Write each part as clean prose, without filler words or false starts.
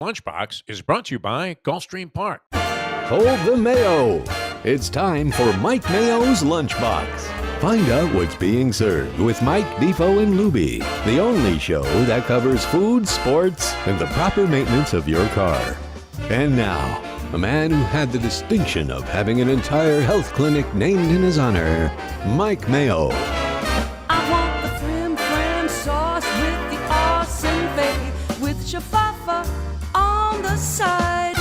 Lunchbox is brought to you by Gulfstream Park. Hold the Mayo. It's time for Mike Mayo's Lunchbox. Find out what's being served with Mike, Beefo, and Luby, the only show that covers food, sports, and the proper maintenance of your car. And now, a man who had the distinction of having an entire health clinic named in his honor, Mike Mayo. I want the flim flam sauce with the awesome fave with shafafa on the side.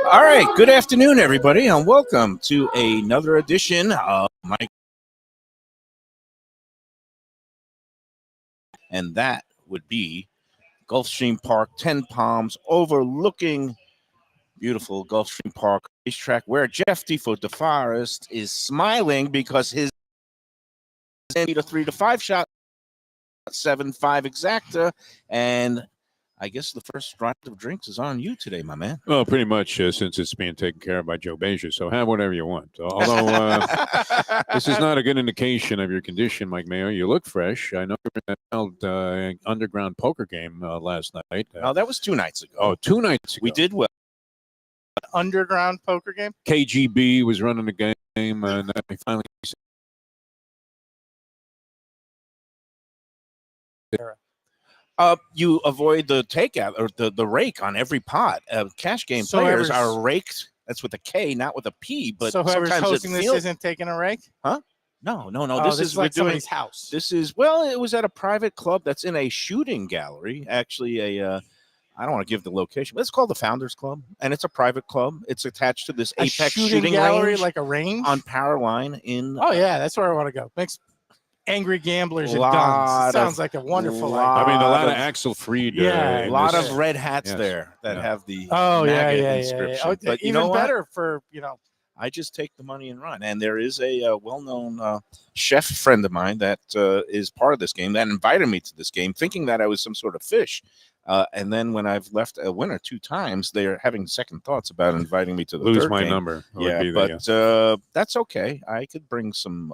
All right, good afternoon, everybody, and welcome to another edition of Mike. And that would be Gulfstream Park, 10 Palms, overlooking beautiful Gulfstream Park racetrack, where Jeff DeForest is smiling because his 3-5 shot, 7-5 exacta, and I guess the first round of drinks is on you today, my man. Well, pretty much since it's being taken care of by Joe Beja, so have whatever you want. Although this is not a good indication of your condition, Mike Mayo. You look fresh. I know you were held underground poker game last night. Oh, that was 2 nights ago. Oh, 2 nights ago. We did well. Underground poker game? KGB was running the game, and then we finally. You avoid the takeout or the rake on every pot. Cash game So players whoever's- are raked. That's with a K, not with a P. But So whoever's sometimes hosting it this feels, isn't taking a rake? no. Oh, This is like we're doing. somebody's house. This is it was at a private club that's in a shooting gallery. Actually, I don't want to give the location, but it's called the Founders Club, and it's a private club. It's attached to this A Apex shooting gallery, range like a range? on Powerline in. Oh, yeah, that's where I want to go. Makes angry gamblers and Lot guns. of- Sounds like a wonderful lot- idea. I mean, a lot of of- Axel Fried. Yeah, A lot this- of red hats Yes. there that Yeah. have the Oh, yeah, MAGA yeah. inscription. Oh, But you even know what? better for, I just take the money and run. And there is a well-known chef friend of mine that is part of this game that invited me to this game, thinking that I was some sort of fish. And then when I've left a winner 2 times, they're having second thoughts about inviting me to the Lose third my game. number. would Yeah, be the, but that's okay. I could bring some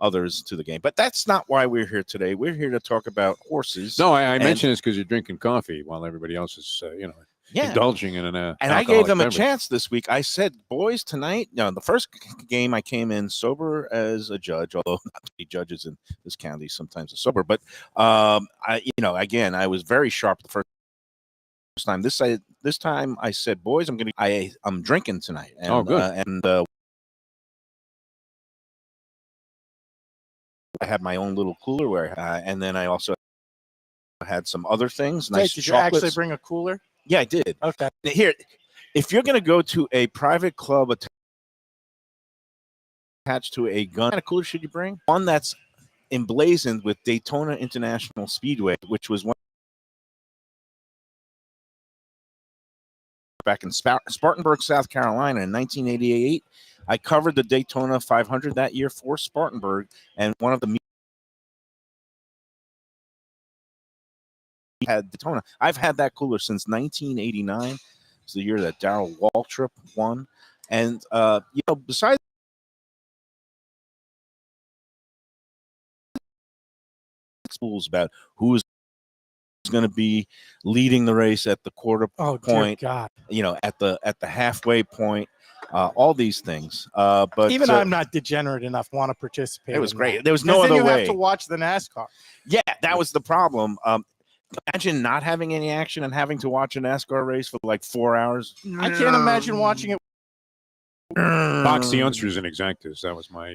others to the game. But that's not why we're here today. We're here to talk about horses. No, I mentioned this because you're drinking coffee while everybody else is, yeah. indulging in an And I gave them a beverage. chance this week. I said, boys, tonight, the first game I came in sober as a judge, although not many judges in this county sometimes are sober. But, again, I was very sharp the first time. This time I said, boys, I'm drinking tonight. And, Oh, good. I had my own little cooler and then I also had some other things. Wait, Nice did you actually chocolates. bring a cooler? Yeah, I did. Okay. Here, if you're going to go to a private club attached to a gun, what kind of cooler should you bring? One that's emblazoned with Daytona International Speedway, which was one back in Spartanburg, South Carolina in 1988. I covered the Daytona 500 that year for Spartanburg, and one of the had Daytona. I've had that cooler since 1989. It's the year that Darrell Waltrip won. And, besides schools about who's going to be leading the race at the quarter Oh, dear point, God. at the halfway point, all these things. But Even I'm not degenerate enough to want to participate. it was in great. that. There was no 'Cause other then you way. have to watch the NASCAR. Yeah, that was the problem. Imagine not having any action and having to watch a NASCAR race for like 4 hours. I can't imagine watching it. Box the youngsters in exactas. That was my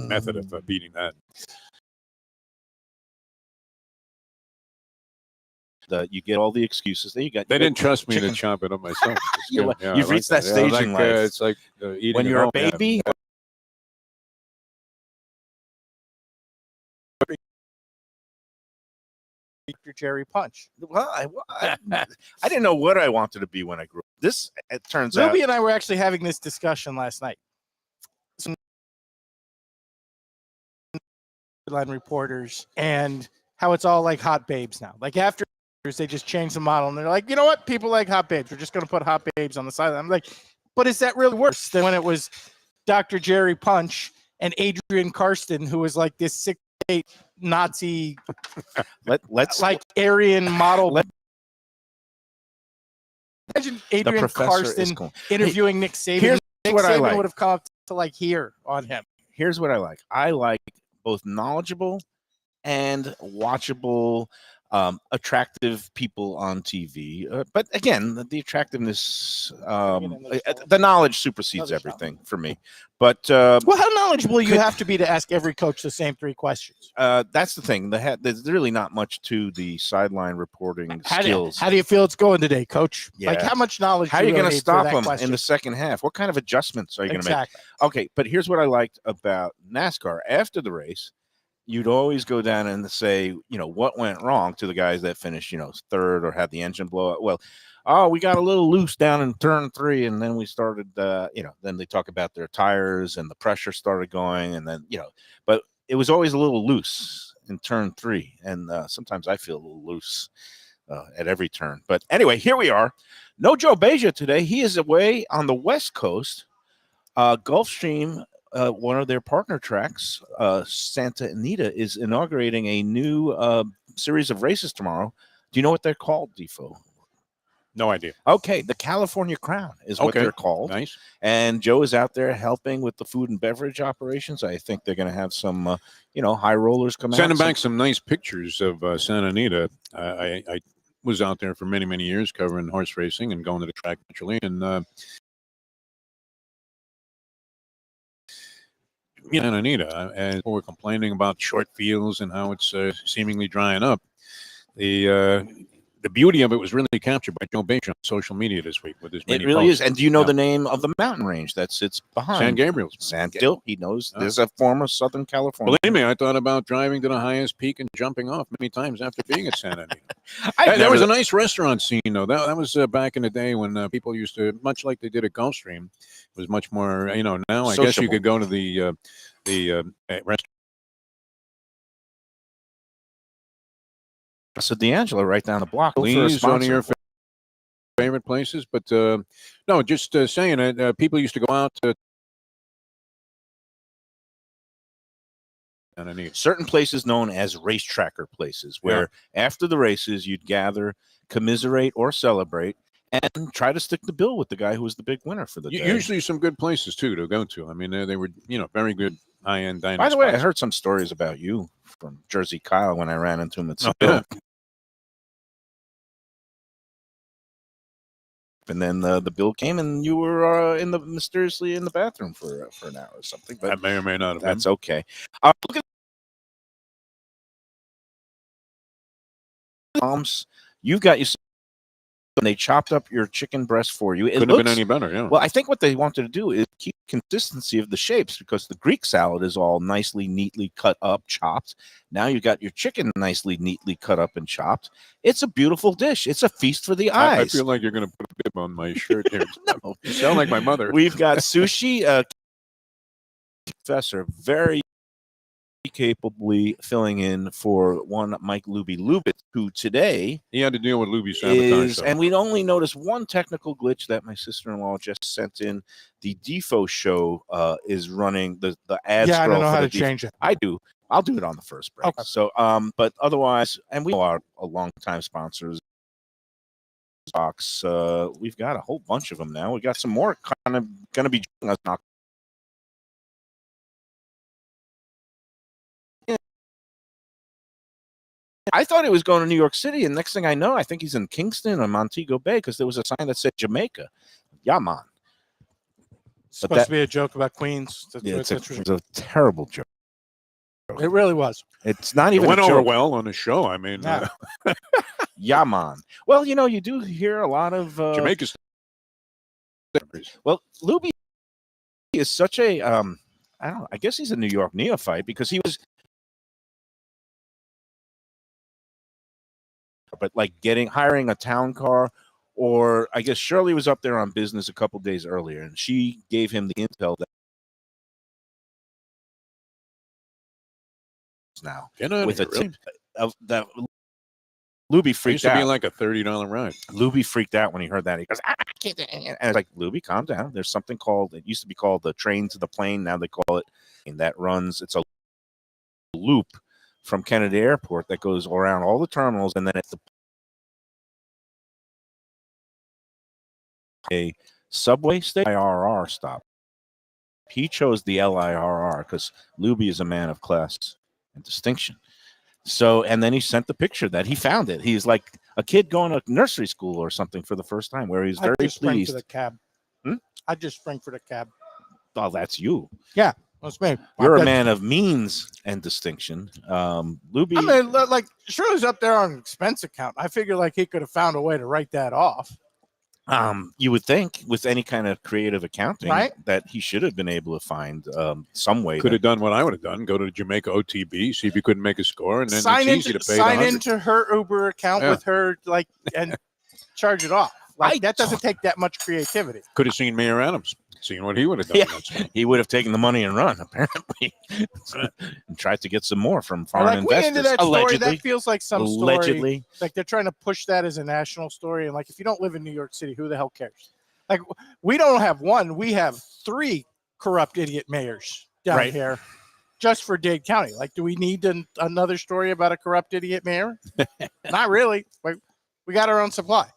method of beating that. You get all the excuses. Then you got. They didn't trust me chicken. to chop it up myself. You've I reached like that stage Yeah, in like, life. It's like eating When at you're a home, yeah. baby. Your Jerry Punch. Well, I didn't know what I wanted to be when I grew up. This, it turns out. Ruby and I were actually having this discussion last night. Some headline reporters and how it's all like hot babes now. Like after they just changed the model and they're like, you know what? People like hot babes. We're just going to put hot babes on the side. I'm like, but is that really worse than when it was Dr. Jerry Punch and Adrian Karsten, who was like this 6'8" Nazi, let's like Aryan model Imagine Adrian professor is Karsten cool. interviewing Nick Saban. Here's Nick what I Saban like. would have come up to like here on him. Here's what I like. I like both knowledgeable and watchable, attractive people on TV. But again, the attractiveness, the knowledge supersedes everything for me. But Well, how knowledgeable you have to be to ask every coach the same 3 questions? that's the thing. There's really not much to the sideline reporting skills. How do you feel it's going today, Coach? Like, Yeah. how much knowledge? How are you going going to to stop them question? in the second half? What kind of adjustments are you going to make? Exactly. Okay, but here's what I liked about NASCAR. After the race, you'd always go down and say, what went wrong to the guys that finished, third or had the engine blow up. Well, we got a little loose down in turn 3, and then we started, then they talk about their tires and the pressure started going, and then, but it was always a little loose in turn 3, and sometimes I feel a little loose at every turn. But anyway, here we are. No Joe Beja today. He is away on the West Coast. Gulfstream, one of their partner tracks, Santa Anita, is inaugurating a new series of races tomorrow. Do you know what they're called, Defo? No idea. Okay, the California Crown is what they're called. Nice. And Joe is out there helping with the food and beverage operations. I think they're going to have some, high rollers come out. Sending back some nice pictures of Santa Anita. I was out there for many, many years covering horse racing and going to the track naturally. And Santa Anita, and we're complaining about short fields and how it's seemingly drying up. The beauty of it was really captured by Joe Beja on social media this week with his many It really posts. is. And do you know the name of the mountain range that sits behind? San Gabriel's. He knows. There's a form of Southern California. Believe me, I thought about driving to the highest peak and jumping off many times after being at Santa Anita. There was a nice restaurant scene, though. That was back in the day when people used to, much like they did at Gulfstream, was much more, now I guess you could go to the restaurant. So D'Angelo right down the block. Please, one of your favorite places, but no, just saying it. People used to go out to certain places known as racetracker places, where after the races you'd gather, commiserate, or celebrate, and try to stick the bill with the guy who was the big winner for the day. Usually, some good places too to go to. I mean, they were very good high-end dining. By the way, I spots. heard some stories about you from Jersey Kyle when I ran into him at Seville. And then the bill came, and you were mysteriously in the bathroom for an hour or something. But that may or may not have been. That's okay. Look at moms. You've got you. And they chopped up your chicken breast for you. It Couldn't have been any better. Yeah. Well, I think what they wanted to do is keep consistency of the shapes, because the Greek salad is all nicely, neatly cut up, chopped. Now you got your chicken nicely, neatly cut up and chopped. It's a beautiful dish. It's a feast for the eyes. I feel like you're going to put a bib on my shirt here. No. You sound like my mother. We've got sushi. Professor, very capably filling in for one Mike Lubitz, who today he had to deal with Luby sabotage. and we only noticed one technical glitch that my sister-in-law just sent in. The Defo show is running the ad. Yeah, I don't know how to change it. I do. I'll do it on the first break. Okay. So, but otherwise, and we are a long-time sponsors. Box. We've got a whole bunch of them now. We got some more kind of going to be joining us now. I thought he was going to New York City, and next thing I know, I think he's in Kingston or Montego Bay, because there was a sign that said Jamaica. Yeah, man. It's supposed to be a joke about Queens. It's a terrible joke. It really was. It's not even it went a over joke. well on the show. I mean, Yeah. Yeah, man. Well, you do hear a lot of Jamaica's. Well, Luby is such a I guess he's a New York neophyte, because he was. But like hiring a town car, or I guess Shirley was up there on business a couple days earlier, and she gave him the intel that now with a tip of that. Luby freaked out. Be like a $30 ride. Luby freaked out when he heard that. He goes, I can't. And it's like, Luby, calm down. There's something called, it used to be called the train to the plane. Now they call it, and that runs, it's a loop from Kennedy Airport that goes around all the terminals, and then at the a subway station IRR stop. He chose the LIRR because Luby is a man of class and distinction. So, and then he sent the picture that he found it. He's like a kid going to nursery school or something for the first time, where he's very I just spring for pleased. the cab. Hmm? I just spring for the cab. Oh, that's you. That's me. You're I'm a man of means and distinction. Luby, I mean, like Shirley's up there on an expense account. I figure like he could have found a way to write that off. you would think with any kind of creative accounting, Right? that he should have been able to find some way. Could have done what I would have done: go to Jamaica OTB, see if you couldn't make a score, and then sign it's easy to pay. sign into her Uber account Yeah. with her, like, and charge it off. Like, I that doesn't take that much creativity. Could have seen Mayor Adams, seen what he would have done. Yeah. That's all. He would have taken the money and run, apparently, and tried to get some more from Or foreign like, we investors. into that story. Allegedly, That feels like some story. allegedly. Like they're trying to push that as a national story. And like, if you don't live in New York City, who the hell cares? Like, we don't have one. We have 3 corrupt idiot mayors down Right. here just for Dade County. Like, do we need another story about a corrupt idiot mayor? Not really. Like, we got our own supply.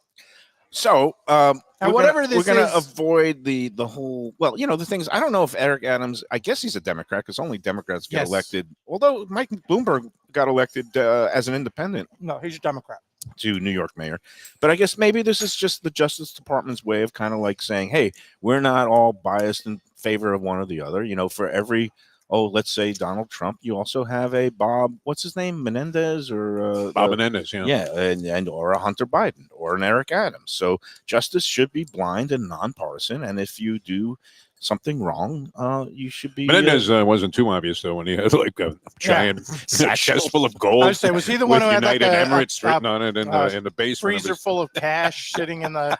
So, And we're whatever gonna, this we're going is- to avoid the whole. Well, the things. I don't know if Eric Adams. I guess he's a Democrat because only Democrats get Yes. elected. Although Mike Bloomberg got elected as an independent No, he's a Democrat. to New York mayor. But I guess maybe this is just the Justice Department's way of kind of like saying, hey, we're not all biased in favor of one or the other. For every, let's say Donald Trump, you also have a Bob, what's his name, Menendez or Bob Menendez, and or a Hunter Biden or an Eric Adams. So justice should be blind and nonpartisan. And if you do something wrong, you should be. Menendez wasn't too obvious though when he had like a giant chest full of gold. I would say, was he the one with who had like United a Emirates written on it in the basement of freezer his- full of cash sitting in the?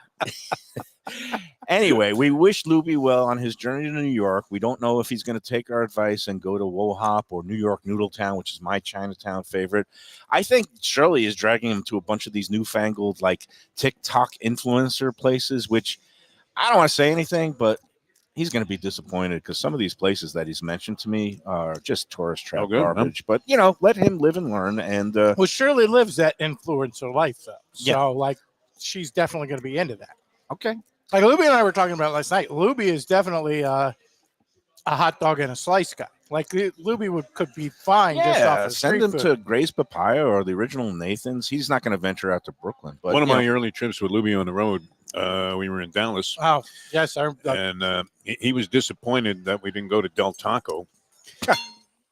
Anyway, we wish Luby well on his journey to New York. We don't know if he's going to take our advice and go to Wohop or New York Noodle Town, which is my Chinatown favorite. I think Shirley is dragging him to a bunch of these newfangled like TikTok influencer places, which I don't want to say anything, but he's going to be disappointed because some of these places that he's mentioned to me are just tourist trap Oh, good, huh? garbage. But let him live and learn. And Well, Shirley lives that influencer life though, so Yeah. like she's definitely going to be into that. okay, Like Luby and I were talking about last night. Luby is definitely a hot dog and a slice guy. Like Luby could be fine just off of send street him food. to Gray's Papaya or the original Nathan's. He's not going to venture out to Brooklyn. But One of my early trips with Luby on the road, we were in Dallas, Oh yes, and he was disappointed that we didn't go to Del Taco.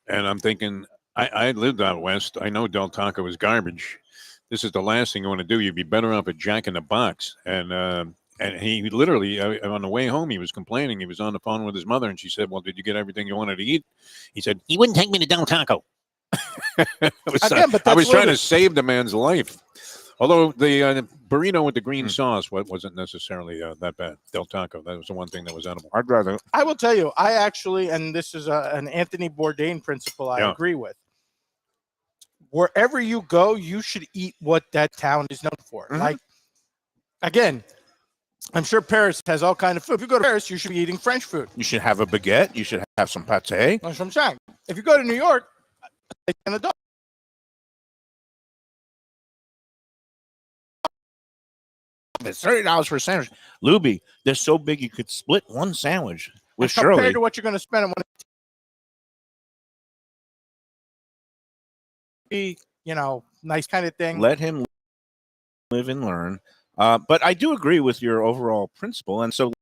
And I'm thinking, I lived out west. I know Del Taco is garbage. This is the last thing you want to do. You'd be better off at Jack in the Box. And he literally, on the way home, he was complaining. He was on the phone with his mother, and she said, well, did you get everything you wanted to eat? He said, he wouldn't take me to Del Taco. Again, but I that's was trying to Luby. save the man's life. Although the burrito with the green sauce wasn't necessarily that bad. Del Taco, that was the one thing that was edible. I'd rather. I will tell you, I actually, and this is an Anthony Bourdain principle I Yeah. agree with. Wherever you go, you should eat what that town is known for. Mhm. Like, again, I'm sure Paris has all kind of food. If you go to Paris, you should be eating French food. You should have a baguette. You should have some pate. That's what I'm saying. If you go to New York, and a dog. It's $30 for a sandwich. Luby, they're so big you could split one sandwich with compared Shirley. to what you're going to spend on one, be nice kind of thing. Let him live and learn. But I do agree with your overall principle. And so,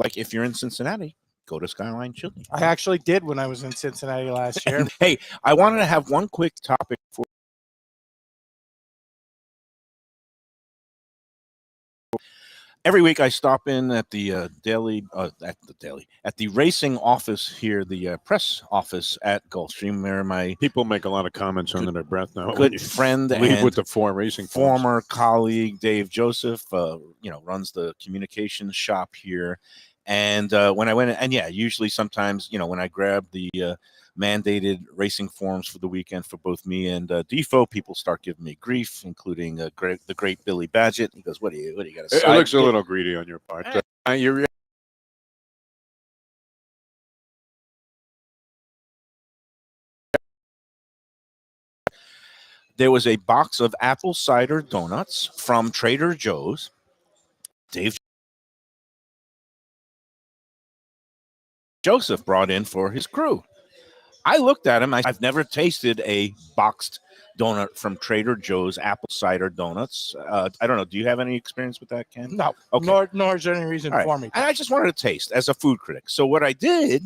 like, if you're in Cincinnati, go to Skyline Chili. I actually did when I was in Cincinnati last year. Hey, I wanted to have one quick topic for. Every week I stop in at the at the racing office here, the press office at Gulfstream, where my People make a lot of comments under their breath now. when good you friend leave and with the 4 racing forms. former colleague Dave Joseph, runs the communications shop here. And when I went, and usually sometimes, when I grab the mandated racing forms for the weekend for both me and Defoe, people start giving me grief, including the great Billy Badgett. He goes, "What do you got?" It looks a little greedy on your part. You're there was a box of apple cider donuts from Trader Joe's. Dave Joseph brought in for his crew. I looked at him. I've never tasted a boxed donut from Trader Joe's apple cider donuts. I don't know. Do you have any experience with that, Ken? No, Okay. nor is there any reason All right. for me. And I just wanted to taste as a food critic. So what I did,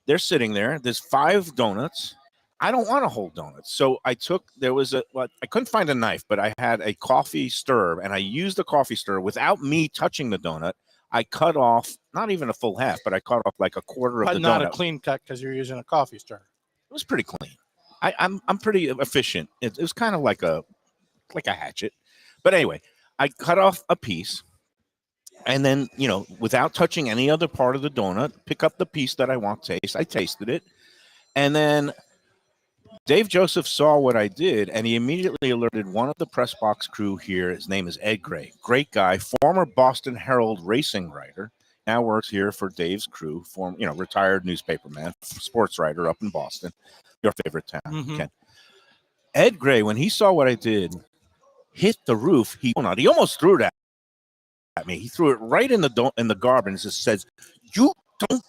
they're sitting there. There's 5 donuts. I don't want a whole donut. So I couldn't find a knife, but I had a coffee stirrer, and I used the coffee stirrer without me touching the donut. I cut off, not even a full half, but I cut off like a quarter of But the not donut. a clean cut because you're using a coffee stirrer. It was pretty clean. I'm pretty efficient. It was kind of like a hatchet. But anyway, I cut off a piece, and then, without touching any other part of the donut, pick up the piece that I want to taste. I tasted it. And then Dave Joseph saw what I did, and he immediately alerted one of the press box crew here. His name is Ed Gray. Great guy, former Boston Herald racing writer. Now works here for Dave's crew, retired newspaperman, sports writer up in Boston, your favorite town, Ken. Ed Gray, when he saw what I did, hit the roof. He almost threw it at me. He threw it right in the garbage and just says, "You don't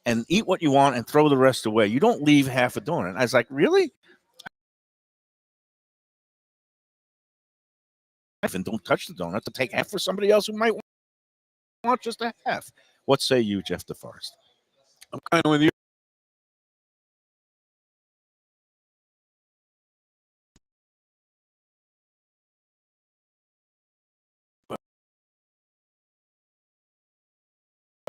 and eat what you want and throw the rest away. You don't leave half a donut." I was like, "Really?" And don't touch the donut to take half for somebody else who might want just a half. What say you, Jeff DeForest? I'm kind of with you.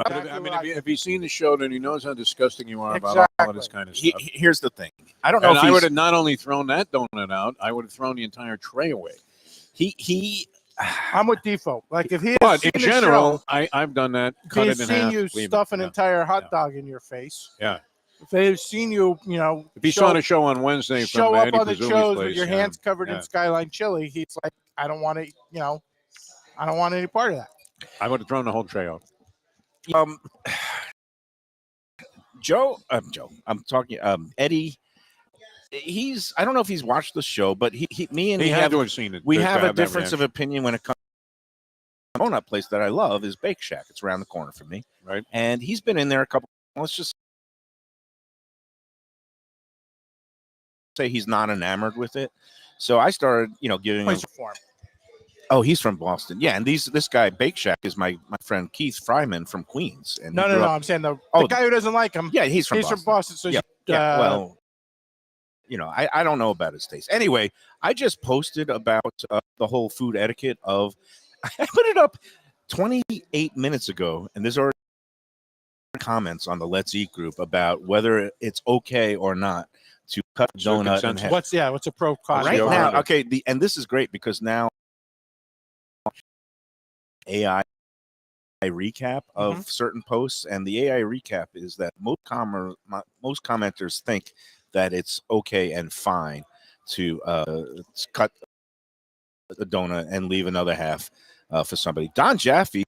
If he's seen the show, then he knows how disgusting you are about all of this kind of stuff. Here's the thing. I don't know if I would have not only thrown that donut out, I would have thrown the entire tray away. I'm with Defoe. Like if he had But seen in the general, show, I've done that. if Cut he it had in half. seen you leave stuff it. an Yeah. entire hot dog in your face, Yeah. if they had seen you, If he saw a show on Wednesday show from up Eddie on the Pizzuli's shows place, with your hands covered in Skyline chili, he's like, I don't want to, I don't want any part of that. I would have thrown the whole tray out. I'm talking Eddie. I don't know if he's watched the show, but he had to have seen it. We to have a that difference of reaction. opinion when it comes to donut place that I love is Bake Shack. It's around the corner from me. Right. And he's been in there a couple. Let's just say he's not enamored with it. So I started, giving him. Oh, he's from Boston. Yeah, and this guy Bake Shack is my friend Keith Fryman from Queens. And No. I'm saying the guy who doesn't like him. Yeah, he's from Boston. So yeah. Well, I don't know about his taste. Anyway, I just posted about the whole food etiquette of. I put it up 28 minutes ago, and there's already comments on the Let's Eat group about whether it's okay or not to cut a donut in half. What's a pro con? Right now, okay, and this is great because now AI recap of certain posts, and the AI recap is that most commenters think that it's okay and fine to cut the donut and leave another half for somebody. Don Jaffe,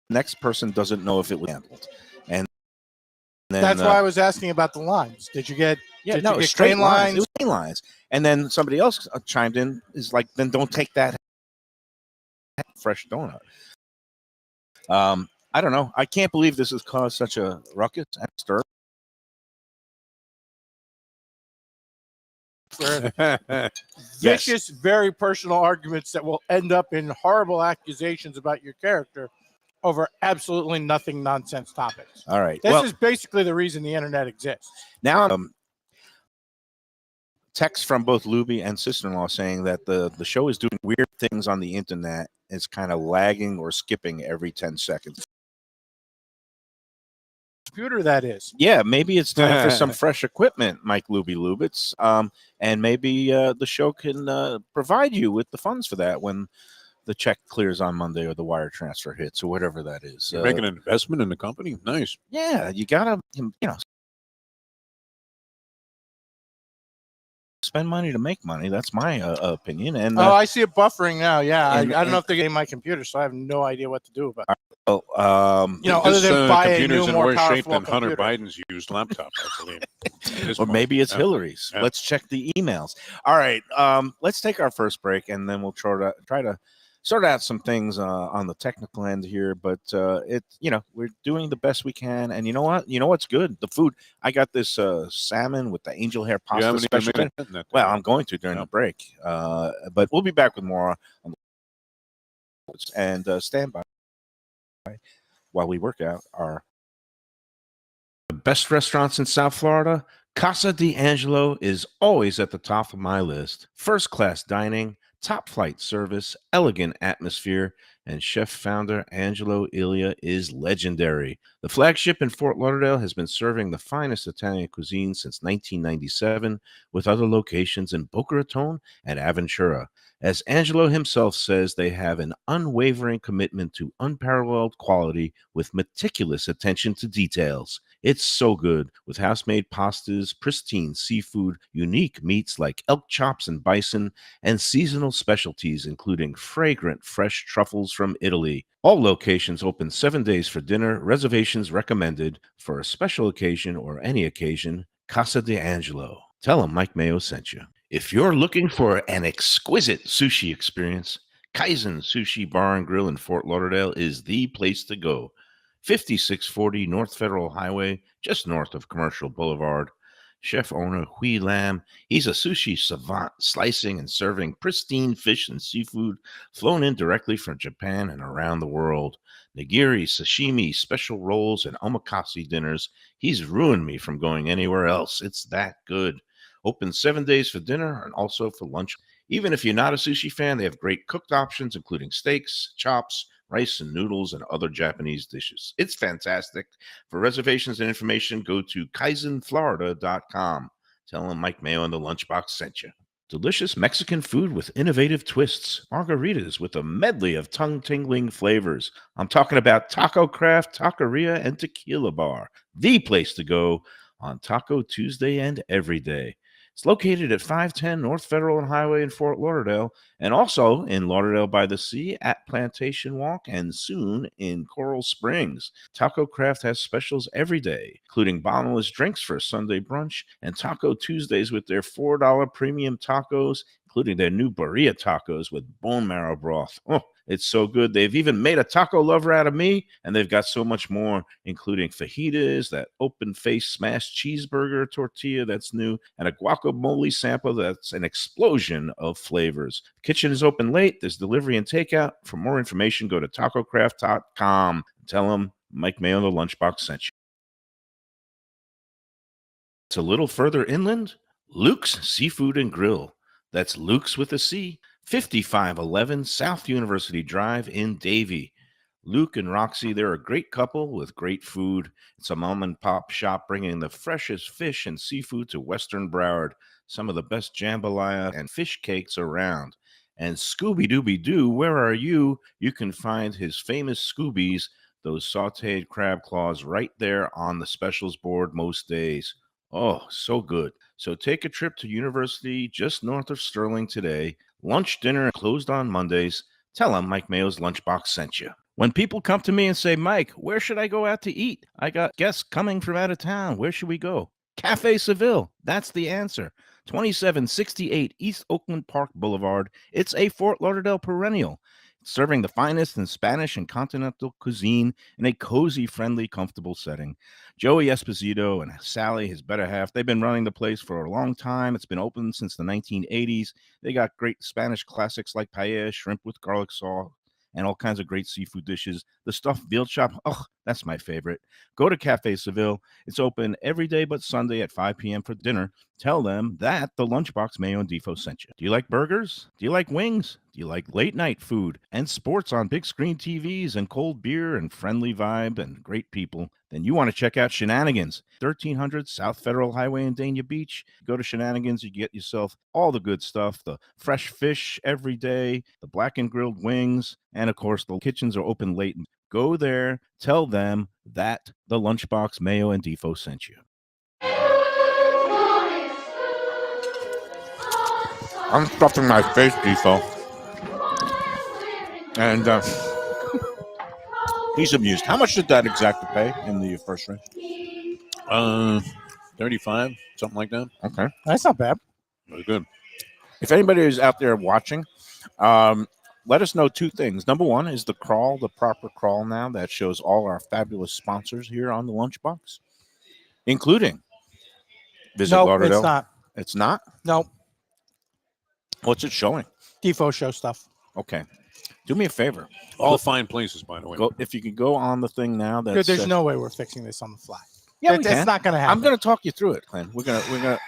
next person doesn't know if it was handled, and then, that's why I was asking about the lines. Did you get? Yeah, did no, you get straight clean lines. It was clean lines, and then somebody else chimed in. Is like, then don't take that fresh donut. I don't know. I can't believe this has caused such a ruckus and stir. Vicious, very personal arguments that will end up in horrible accusations about your character over absolutely nothing nonsense topics. All right. This is basically the reason the internet exists. Now, text from both Luby and sister-in-law saying that the show is doing weird things on the internet. It's kind of lagging or skipping every 10 seconds. Computer, that is. Yeah, maybe it's time for some fresh equipment, Mike Luby Lubitz. And maybe the show can provide you with the funds for that when the check clears on Monday or the wire transfer hits or whatever that is. You're making an investment in the company? Nice. Yeah, you gotta, spend money to make money. That's my opinion. And I see it buffering now. Yeah, I and- don't know if they're getting my computer, so I have no idea what to do about it. well, Other than buy a computer's new, in more worse shape powerful than Hunter computer. Biden's used laptop, I believe. at this or point. maybe it's Yeah. Hillary's. Yeah. Let's check the emails. All right, let's take our first break, and then we'll try to sort out some things on the technical end here. But we're doing the best we can, and you know what? You know what's good? The food. I got this salmon with the angel hair You pasta haven't even special. made it in that Well, thing. I'm going to during Yeah. the break, but we'll be back with more on and stand by while we work out our best restaurants in South Florida. Casa D'Angelo is always at the top of my list. First class dining, top flight service, elegant atmosphere, and chef founder Angelo Ilia is legendary. The flagship in Fort Lauderdale has been serving the finest Italian cuisine since 1997, with other locations in Boca Raton and Aventura. As Angelo himself says, they have an unwavering commitment to unparalleled quality with meticulous attention to details. It's so good, with house-made pastas, pristine seafood, unique meats like elk chops and bison, and seasonal specialties including fragrant fresh truffles from Italy. All locations open 7 days for dinner. Reservations recommended for a special occasion or any occasion. Casa D'Angelo. Tell them Mike Mayo sent you. If you're looking for an exquisite sushi experience, Kaizen Sushi Bar and Grill in Fort Lauderdale is the place to go. 5640 North Federal Highway, just north of Commercial Boulevard. Chef owner Hui Lam, he's a sushi savant, slicing and serving pristine fish and seafood flown in directly from Japan and around the world. Nigiri, sashimi, special rolls, and omakase dinners. He's ruined me from going anywhere else. It's that good. Open 7 days for dinner and also for lunch. Even if you're not a sushi fan, they have great cooked options, including steaks, chops, rice and noodles, and other Japanese dishes. It's fantastic. For reservations and information, go to kaizenflorida.com. Tell them Mike Mayo and the Lunchbox sent you. Delicious Mexican food with innovative twists. Margaritas with a medley of tongue-tingling flavors. I'm talking about Taco Craft, Taqueria, and Tequila Bar. The place to go on Taco Tuesday and every day. It's located at 510 North Federal and Highway in Fort Lauderdale, and also in Lauderdale by the Sea at Plantation Walk, and soon in Coral Springs. Taco Craft has specials every day, including bottomless drinks for a Sunday brunch, and Taco Tuesdays with their $4 premium tacos, including their new birria tacos with bone marrow broth. Oh, it's so good. They've even made a taco lover out of me, and they've got so much more, including fajitas, that open-faced smashed cheeseburger tortilla that's new, and a guacamole sample that's an explosion of flavors. The kitchen is open late. There's delivery and takeout. For more information, go to tacocraft.com. Tell them Mike Mayo the Lunchbox sent you. It's a little further inland, Luke's Seafood and Grill. That's Luke's with a C, 5511 South University Drive in Davie. Luke and Roxy, they're a great couple with great food. It's a mom and pop shop bringing the freshest fish and seafood to Western Broward. Some of the best jambalaya and fish cakes around. And Scooby-Dooby-Doo, where are you? You can find his famous Scoobies, those sauteed crab claws, right there on the specials board most days. Oh, so good. So take a trip to University just north of Sterling today. Lunch, dinner, closed on Mondays. Tell them Mike Mayo's Lunchbox sent you. When people come to me and say, Mike, where should I go out to eat? I got guests coming from out of town. Where should we go? Cafe Seville. That's the answer. 2768 East Oakland Park Boulevard. It's a Fort Lauderdale perennial. Serving the finest in Spanish and continental cuisine in a cozy, friendly, comfortable setting. Joey Esposito and Sally, his better half, they've been running the place for a long time. It's been open since the 1980s. They got great Spanish classics like paella, shrimp with garlic sauce, and all kinds of great seafood dishes. The stuffed veal chop, oh, that's my favorite. Go to Cafe Seville. It's open every day but Sunday at 5 p.m. for dinner. Tell them that the Lunchbox Mayo and Defo sent you. Do you like burgers? Do you like wings? Do you like late night food and sports on big screen TVs and cold beer and friendly vibe and great people? Then you want to check out Shenanigans, 1300 South Federal Highway in Dania Beach. Go to Shenanigans, you get yourself all the good stuff, the fresh fish every day, the black and grilled wings, and of course the kitchens are open late. Go there, tell them that the Lunchbox Mayo and Defo sent you. I'm stuffing my face, Defoe. And he's amused. How much did that exactly pay in the first race? 35, something like that. Okay. That's not bad. That was good. If anybody is out there watching, let us know two things. Number one is the crawl, the proper crawl now that shows all our fabulous sponsors here on the Lunchbox, including Visit Nope, Lauderdale. it's not. It's not? Nope. What's it showing? Defo show stuff. Okay. Do me a favor. All fine places, by the way. Go if you can go on the thing now. Dude, there's no way we're fixing this on the fly. Yeah, That's not going to happen. I'm going to talk you through it, Glenn. We're gonna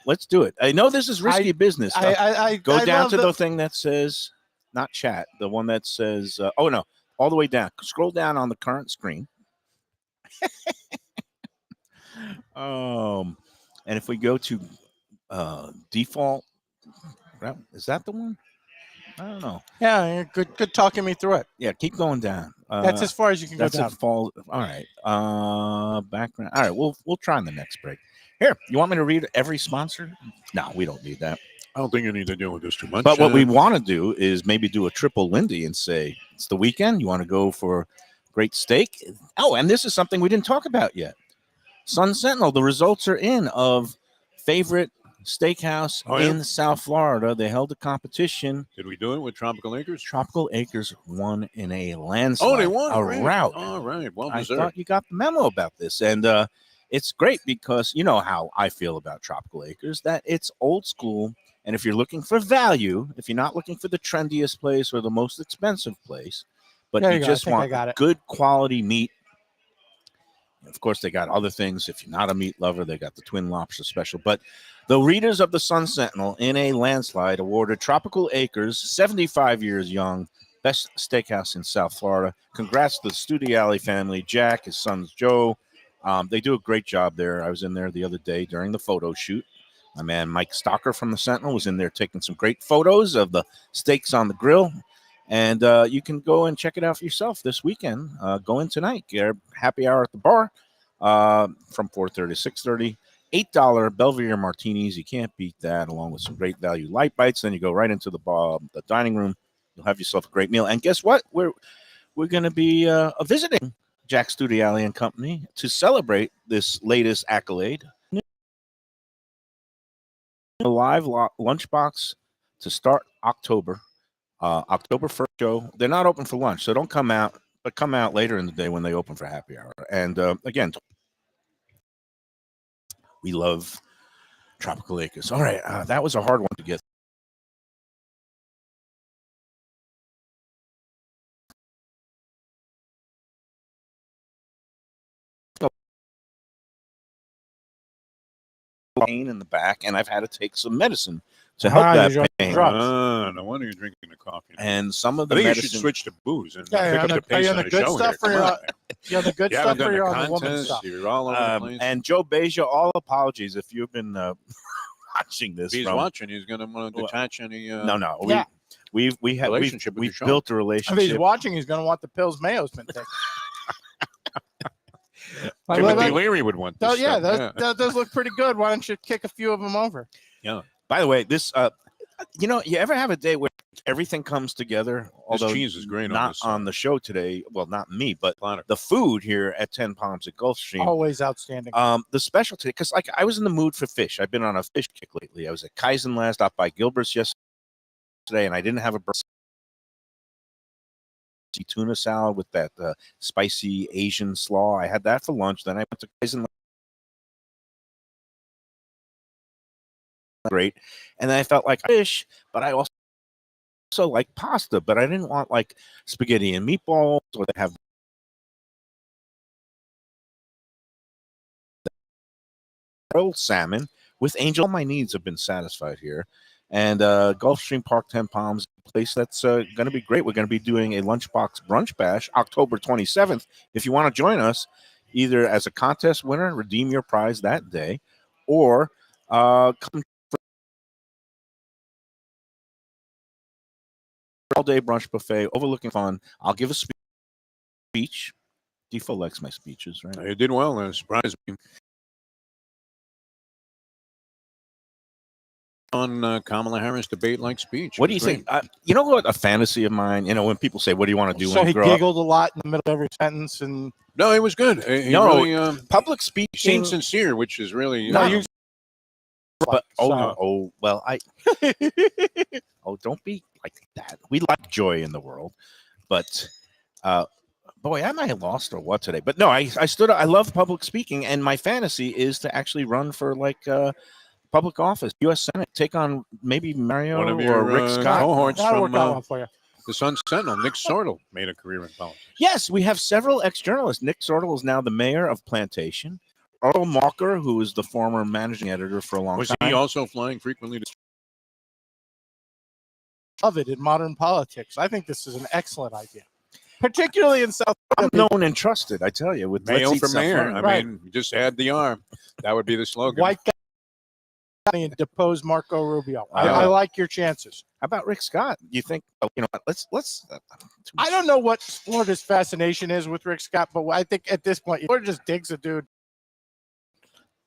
let's do it. I know this is risky business. Go down to the thing that says not chat, the one that says oh no, all the way down. Scroll down on the current screen. And if we go to default, is that the one? I don't know. Yeah, good talking me through it. Yeah, keep going down. That's as far as you can go That's down. a fall. All right. Background. All right. We'll try on the next break. Here, you want me to read every sponsor? No, we don't need that. I don't think you need to deal with this too much. But what we want to do is maybe do a triple Lindy and say it's the weekend. You want to go for great steak? Oh, and this is something we didn't talk about yet. Sun Sentinel. The results are in of favorite steakhouse in South Florida. They held a competition. Did we do it with Tropical Acres? Tropical Acres won in a landslide. Oh, they won a great. rout. All right, well I deserved. thought you got the memo about this, and it's great because you know how I feel about Tropical Acres. That it's old school, and if you're looking for value, if you're not looking for the trendiest place or the most expensive place, but you just want good quality meat. Of course, they got other things. If you're not a meat lover, they got the Twin Lobster Special. But the readers of the Sun Sentinel in a landslide awarded Tropical Acres, 75 years young, best steakhouse in South Florida. Congrats to the Studiali family, Jack, his sons Joe. They do a great job there. I was in there the other day during the photo shoot. My man Mike Stocker from the Sentinel was in there taking some great photos of the steaks on the grill. And you can go and check it out for yourself this weekend. Go in tonight. Get a happy hour at the bar from 4:30 to 6:30. $8 Belvedere martinis. You can't beat that, along with some great value light bites. Then you go right into the dining room. You'll have yourself a great meal. And guess what? We're going to be visiting Jack Studiali and Company to celebrate this latest accolade. A live lunchbox to start October 1st show. They're not open for lunch, so don't come out, but come out later in the day when they open for happy hour. And again, we love Tropical Acres. All right, that was a hard one to get. Pain in the back, and I've had to take some medicine to help that pain. No wonder you're drinking the coffee. And some of I the think medicine. you should switch to booze and Yeah, pick up the pace are you on on the the good show stuff here. or Come on. you're on the good You stuff haven't or done you're the on the woman contest. stuff? You're all over the place. And Joe Beja, all apologies if you've been watching this. If he's watching, he's going to want to detach any No. Yeah. We've relationship with the show. built a If relationship. he's watching, he's going to want the pills Mayo's been taking. Timothy Leary would want this stuff. Those look pretty good. Why don't you kick a few of them over? Yeah. By the way, this you ever have a day where everything comes together? Although cheese is great not on the show today. Well, not me, but Platter. the food here at 10 Palms at Gulfstream. Always outstanding. The specialty, because like I was in the mood for fish. I've been on a fish kick lately. I was at Kaizen last, up by Gilbert's yesterday, and I didn't have a tuna salad with that spicy Asian slaw. I had that for lunch. Then I went to Kaizen. Great, and then I felt like fish, but I also like pasta, but I didn't want like spaghetti and meatballs, or they have grilled salmon with angel. All my needs have been satisfied here, and Gulfstream Park 10 Palms, a place that's going to be great. We're going to be doing a Lunchbox brunch bash October 27th. If you want to join us, either as a contest winner, redeem your prize that day, or come all-day brunch buffet overlooking fun. I'll give a speech. Defo likes my speeches, right? You did well. Surprised me. on Kamala Harris debate-like speech. What do you think? You know what? A fantasy of mine. You know, when people say, "What do you want to do So when he you grow up?" giggled a lot in the middle of every sentence, and No, it was good. He No, really, public he speaking. seemed sincere, which is really. no, you. But So- no, well, don't be like that. We like joy in the world, but boy, I might have lost or what today. But no, I stood. I love public speaking, and my fantasy is to actually run for like public office, U.S. Senate, take on maybe Mayo One of or your Rick Scott. cohorts That'll from work out well for you. the Sun Sentinel, Nick Sortel, made a career in politics. Yes, we have several ex-journalists. Nick Sortel is now the mayor of Plantation. Earl Malker, who is the former managing editor for a long Was time. he also flying frequently to Love it in modern politics. I think this is an excellent idea, particularly in South. I'm known and trusted, I tell you. With Mayo Let's Eat for Stuff mayor? Up. I mean, just add the R. That would be the slogan. White guy and depose Marco Rubio. I Yeah. like your chances. How about Rick Scott? You think? You know what? Let's. I don't know what Florida's fascination is with Rick Scott, but I think at this point, Florida just digs a dude.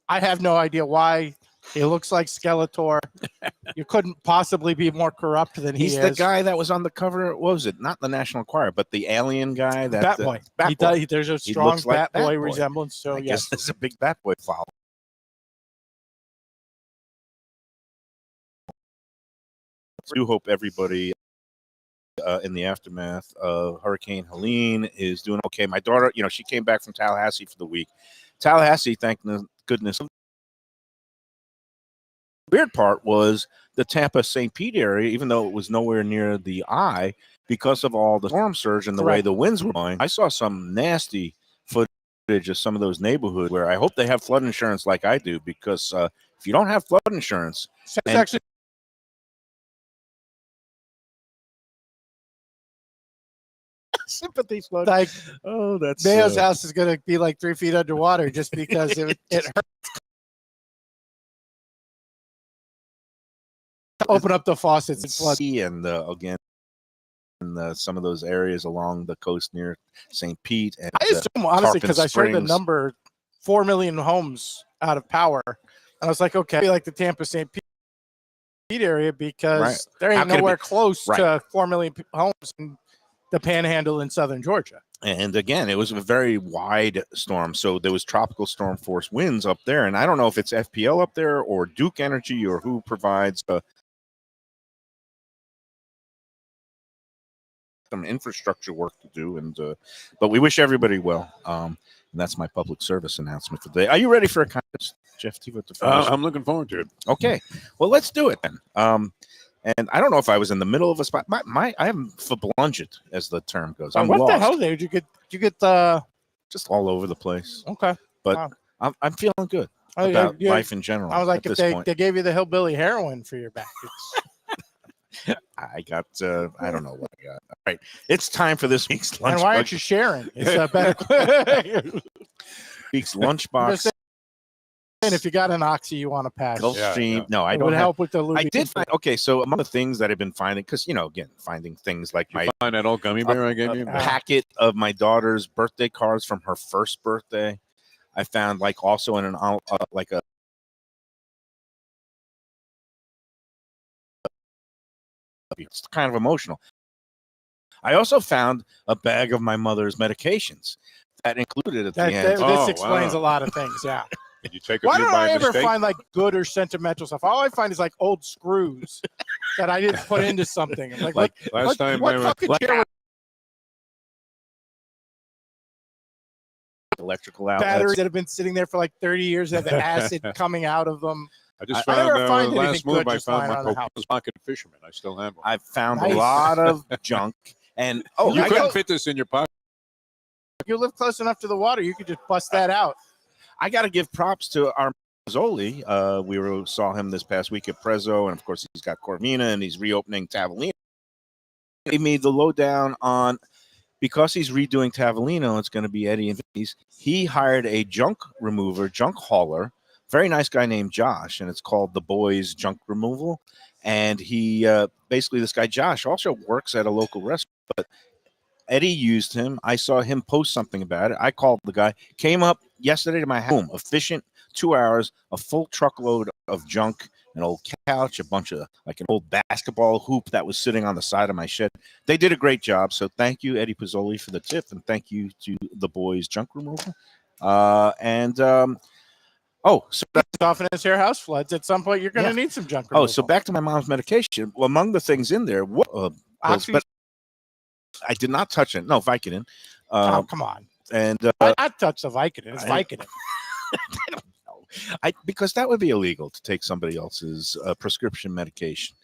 I have no idea why. He looks like Skeletor. You couldn't possibly be more corrupt than he He's is. the guy that was on the cover. What was it? Not the National Enquirer, but the alien guy. That Bat Boy. Bat He Boy. does, there's a He strong looks like Bat Bat Boy Boy. resemblance. So I yes, guess there's a big Bat Boy follow. I do hope everybody in the aftermath of Hurricane Helene is doing okay. My daughter, you know, she came back from Tallahassee for the week. Tallahassee, thank goodness. The weird part was the Tampa St. Pete area, even though it was nowhere near the eye, because of all the storm surge and the way Correct. the winds were blowing. I saw some nasty footage of some of those neighborhoods where I hope they have flood insurance like I do, because if you don't have flood insurance, it's and- actually sympathy flood. like Oh, that's Mayo's house is going to be like 3 feet underwater just because it hurt. Open up the faucets and flood. and again, in some of those areas along the coast near St. Pete. And I assume honestly Tarpon because I heard the Springs. number 4 million homes out of power, and I was like, okay, like the Tampa St. Pete area because Right. there How ain't can it nowhere be- close Right. to 4 million homes in the Panhandle in southern Georgia. And again, it was a very wide storm. So there was tropical storm force winds up there. And I don't know if it's FPL up there or Duke Energy or who provides some infrastructure work to do. And but we wish everybody well. And that's my public service announcement for today. Are you ready for a contest, Jeff Tiva, to finish? I'm looking forward to it. Okay. Well, let's do it then. And I don't know if I was in the middle of a spot. I am fablunged, as the term goes. I'm what lost. the hell? Did you get the Just all over the place. okay? But Wow. I'm feeling good Oh, yeah, about yeah. life in general. I was like, at if this they, point. they gave you the hillbilly heroin for your back. I got I don't know what I got. All right, it's time for this week's And why aren't lunchbox. you sharing? It's a better. Week's I'm lunchbox. just saying, if you got an oxy, you want to pass. Gulfstream. Yeah. No, I It don't would have. help with the. I did find. Okay, so among the things that I've been finding, because again, finding things like my Find that old gummy bear I gave you. packet of my daughter's birthday cards from her first birthday. I found like also in an like a. It's kind of emotional. I also found a bag of my mother's medications that included at the end. This Oh, explains wow. a lot of things. Yeah. Did you take a Why few don't by I ever mistake? find like good or sentimental stuff? All I find is like old screws that I didn't put into something. I'm like, Like, Last time what I fucking chair with electrical outlets. batteries that have been sitting there for like 30 years have acid coming out of them? just I found never find last anything move good I just found lying my around the house. Coquille's pocket fisherman. I still have one. I found Nice. a lot of junk. And you I couldn't go- fit this in your pocket. If you live close enough to the water, you could just bust that out. I got to give props to our Zoli. We saw him this past week at Prezzo, and of course he's got Corvina, and he's reopening Tavolino. He made the lowdown on, because he's redoing Tavolino. It's going to be Eddie and Vinny's. He hired a junk remover, junk hauler, very nice guy named Josh, and it's called the Boys Junk Removal. And he basically, this guy Josh also works at a local restaurant, but Eddie used him. I saw him post something about it. I called the guy, came up yesterday to my home, efficient 2 hours, a full truckload of junk an old couch, a bunch of like an old basketball hoop that was sitting on the side of my shed. They did a great job. So thank you, Eddie Pizzoli, for the tip, and thank you to the boys' junk removal. So Often as your house floods, at some point you're going to need some junk removal. so back to my mom's medication. Well, among the things in there, but I did not touch it. No, Vicodin. Oh, come on. And I touched the Vicodin. It's Vicodin. I don't know. Because that would be illegal to take somebody else's prescription medication.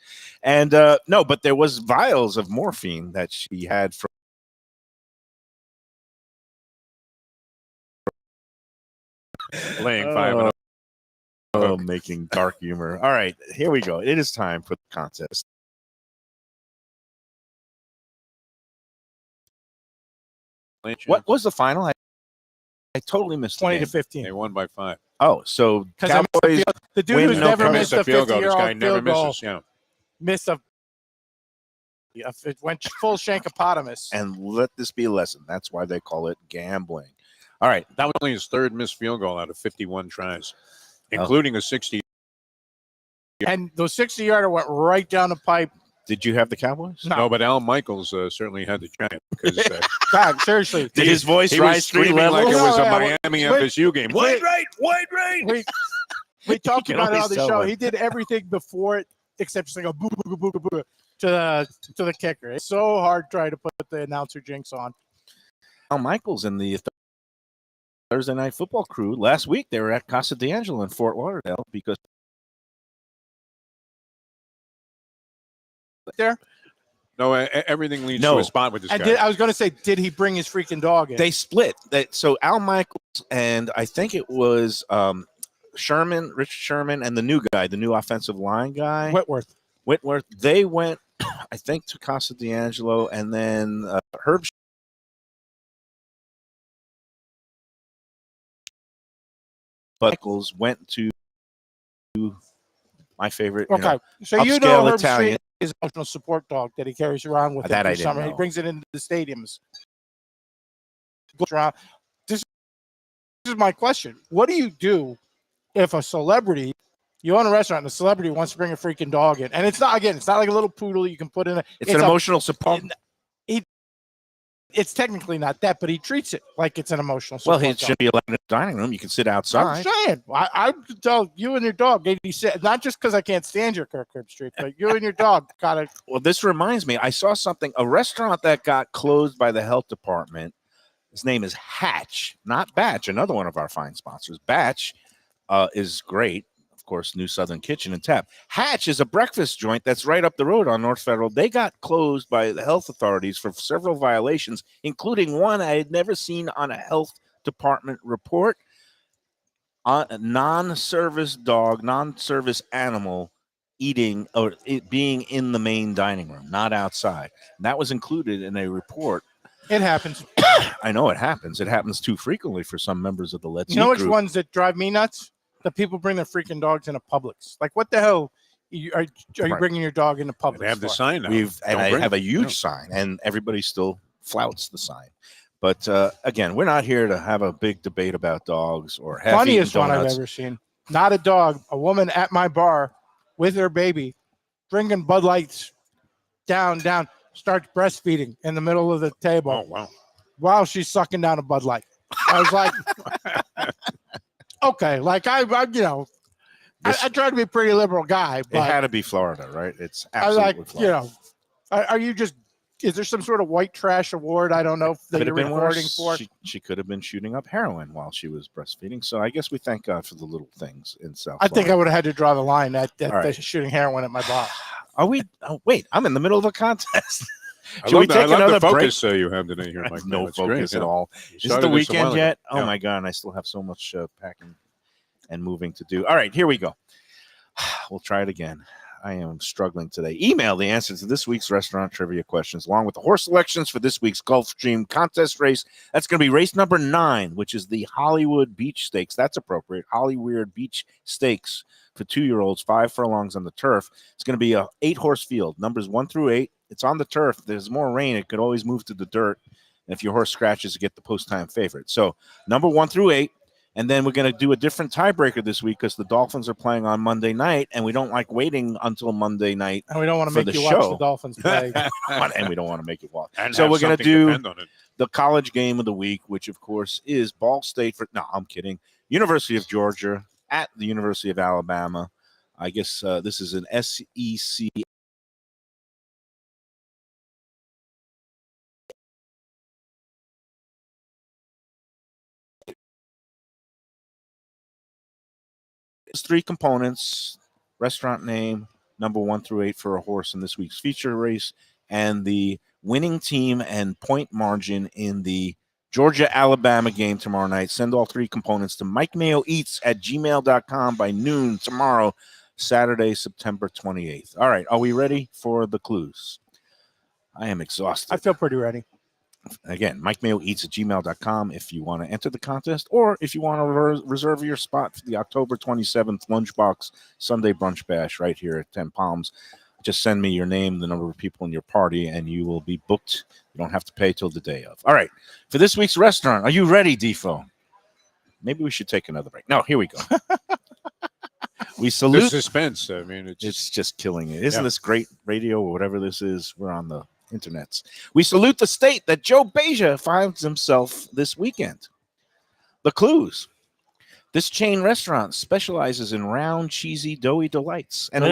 And no, but there was vials of morphine that she had from laying 5 and making dark humor. All right, here we go. It is time for the contest. What was the final? I totally missed 20 to the game. 15. They won by 5. Oh, so Cowboys the dude win, who's no never cover. missed a field goal. This 50-year-old guy never field goal misses. Yeah. missed a. It went full shankopotamus. And let this be a lesson. That's why they call it gambling. All right. That was only his 3rd missed field goal out of 51 tries, including a 60. And those 60-yarder went right down the pipe. Did you have the Cowboys? No, but Al Michaels certainly had the giant because God, seriously. Did his voice he was rise 3 screaming like levels? it was a Yeah, Miami FSU game. Wide right. We talked can about it always on the tell show. when- He did everything before it except just like a boo, boo, boo, boo, boo, to the kicker. It's so hard trying to put the announcer jinx on. Al Michaels and the Thursday Night Football crew last week, they were at Casa D'Angelo in Fort Lauderdale because There. No, everything leads to a spot with this And guy. I was going to say, did he bring his freaking dog in? they split. So Al Michaels and I think it was Richard Sherman, and the new guy, the new offensive line guy, Whitworth. They went, I think, to Casa D'Angelo, and then Herb Michaels went to my favorite. Okay, so you upscale know Herb Italian. Street is an emotional support dog that he carries around with him That I through didn't summer. He know. brings it into the stadiums. Goes around. This is my question. What do you do if a celebrity, you own a restaurant and a celebrity wants to bring a freaking dog in? And it's not like a little poodle you can put in. It's an emotional support. It's technically not that, but he treats it like it's an emotional Well, support he dog. should be allowed in the dining room. You can sit I'm outside. saying, I could tell you and your dog, not just because I can't stand your Kirk Street, but you and your dog got to. Well, this reminds me. I saw something. A restaurant that got closed by the health department. His name is Hatch, not Batch. Another one of our fine sponsors. Batch is great. Of course, New Southern Kitchen and Tap. Hatch is a breakfast joint that's right up the road on North Federal. They got closed by the health authorities for several violations, including one I had never seen on a health department report. A non-service dog, non-service animal eating or being in the main dining room, not outside. And that was included in a report. It happens. I know it happens. It happens too frequently for some members of the Let's You know Eat which group. ones that drive me nuts? The people bring their freaking dogs into Publix. Like, what the hell are you Right. bringing your dog into Publix? They have the for? sign now. I bring have a it. huge sign, and everybody still flouts the sign. But again, we're not here to have a big debate about dogs or half-eaten Funniest one I've donuts. ever seen. Not a dog, a woman at my bar with her baby, drinking Bud Lights, down, starts breastfeeding in the middle of the table Oh, wow. while she's sucking down a Bud Light. I was like, okay, like I I try to be a pretty liberal guy, It but had to be Florida, right? It's I like, absolutely Florida. are you just? Is there some sort of white trash award? I don't know that Could you're have been recording worse. for. She could have been shooting up heroin while she was breastfeeding. So I guess we thank God for the little things in South I think I Florida. would have had to draw the line at All right. shooting heroin at my bar. Are we? Oh, wait, I'm in the middle of a contest. I Should love we the, take I love another the break? focus you have today here, Mike. No That's great. focus at all. You Is it started the this a while weekend ago. yet? Oh Yeah. my God, and I still have so much packing and moving to do. All right, here we go. We'll try it again. I am struggling today. Email the answers to this week's restaurant trivia questions, along with the horse selections for this week's Gulfstream contest race. That's going to be race number 9, which is the Hollywood Beach Stakes. That's appropriate. Hollywood Beach Stakes for 2-year-olds, 5 furlongs on the turf. It's going to be a 8-horse field, numbers 1 through 8. It's on the turf. There's more rain. It could always move to the dirt. And if your horse scratches, you get the post-time favorite. So number 1 through 8. And then we're going to do a different tiebreaker this week because the Dolphins are playing on Monday night, and we don't like waiting until Monday night. And we don't want to for make the you watch show. the Dolphins play. And we don't want to make it walk. And So have we're going to something do depend on it. the college game of the week, which of course is Ball State no, I'm kidding. University of Georgia at the University of Alabama. I guess this is an SEC. It's 3 components: restaurant name, number 1 through 8 for a horse in this week's feature race, and the winning team and point margin in the Georgia-Alabama game tomorrow night. Send all 3 components to MikeMayoEats@gmail.com by noon tomorrow, Saturday, September 28th. All right, are we ready for the clues? I am exhausted. I feel pretty ready. Again, MikeMayoEats@gmail.com if you want to enter the contest, or if you want to reserve your spot for the October 27th Lunchbox Sunday Brunch Bash right here at 10 Palms. Just send me your name, the number of people in your party, and you will be booked. You don't have to pay till the day of. All right, for this week's restaurant, are you ready, Defo? Maybe we should take another break. No, here we go. We The salute. suspense. I mean, It's just killing it. Isn't Yeah. this great radio or whatever this is? We're on the internets. We salute the state that Joe Beja finds himself this weekend. The clues. This chain restaurant specializes in round, cheesy, doughy delights. And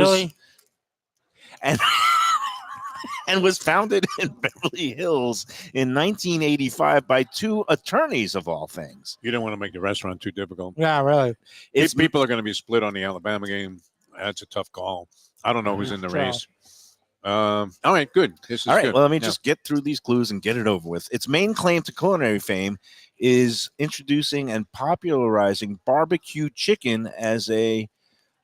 and was founded in Beverly Hills in 1985 by 2 attorneys of all things. you don't want to make the restaurant too difficult. Yeah, really. It's People are going to be split on the Alabama game. That's a tough call. I don't know who's in the Sure. race. All right, good. This is all right. good. Well, let me Yeah. just get through these clues and get it over with. Its main claim to culinary fame is introducing and popularizing barbecue chicken as a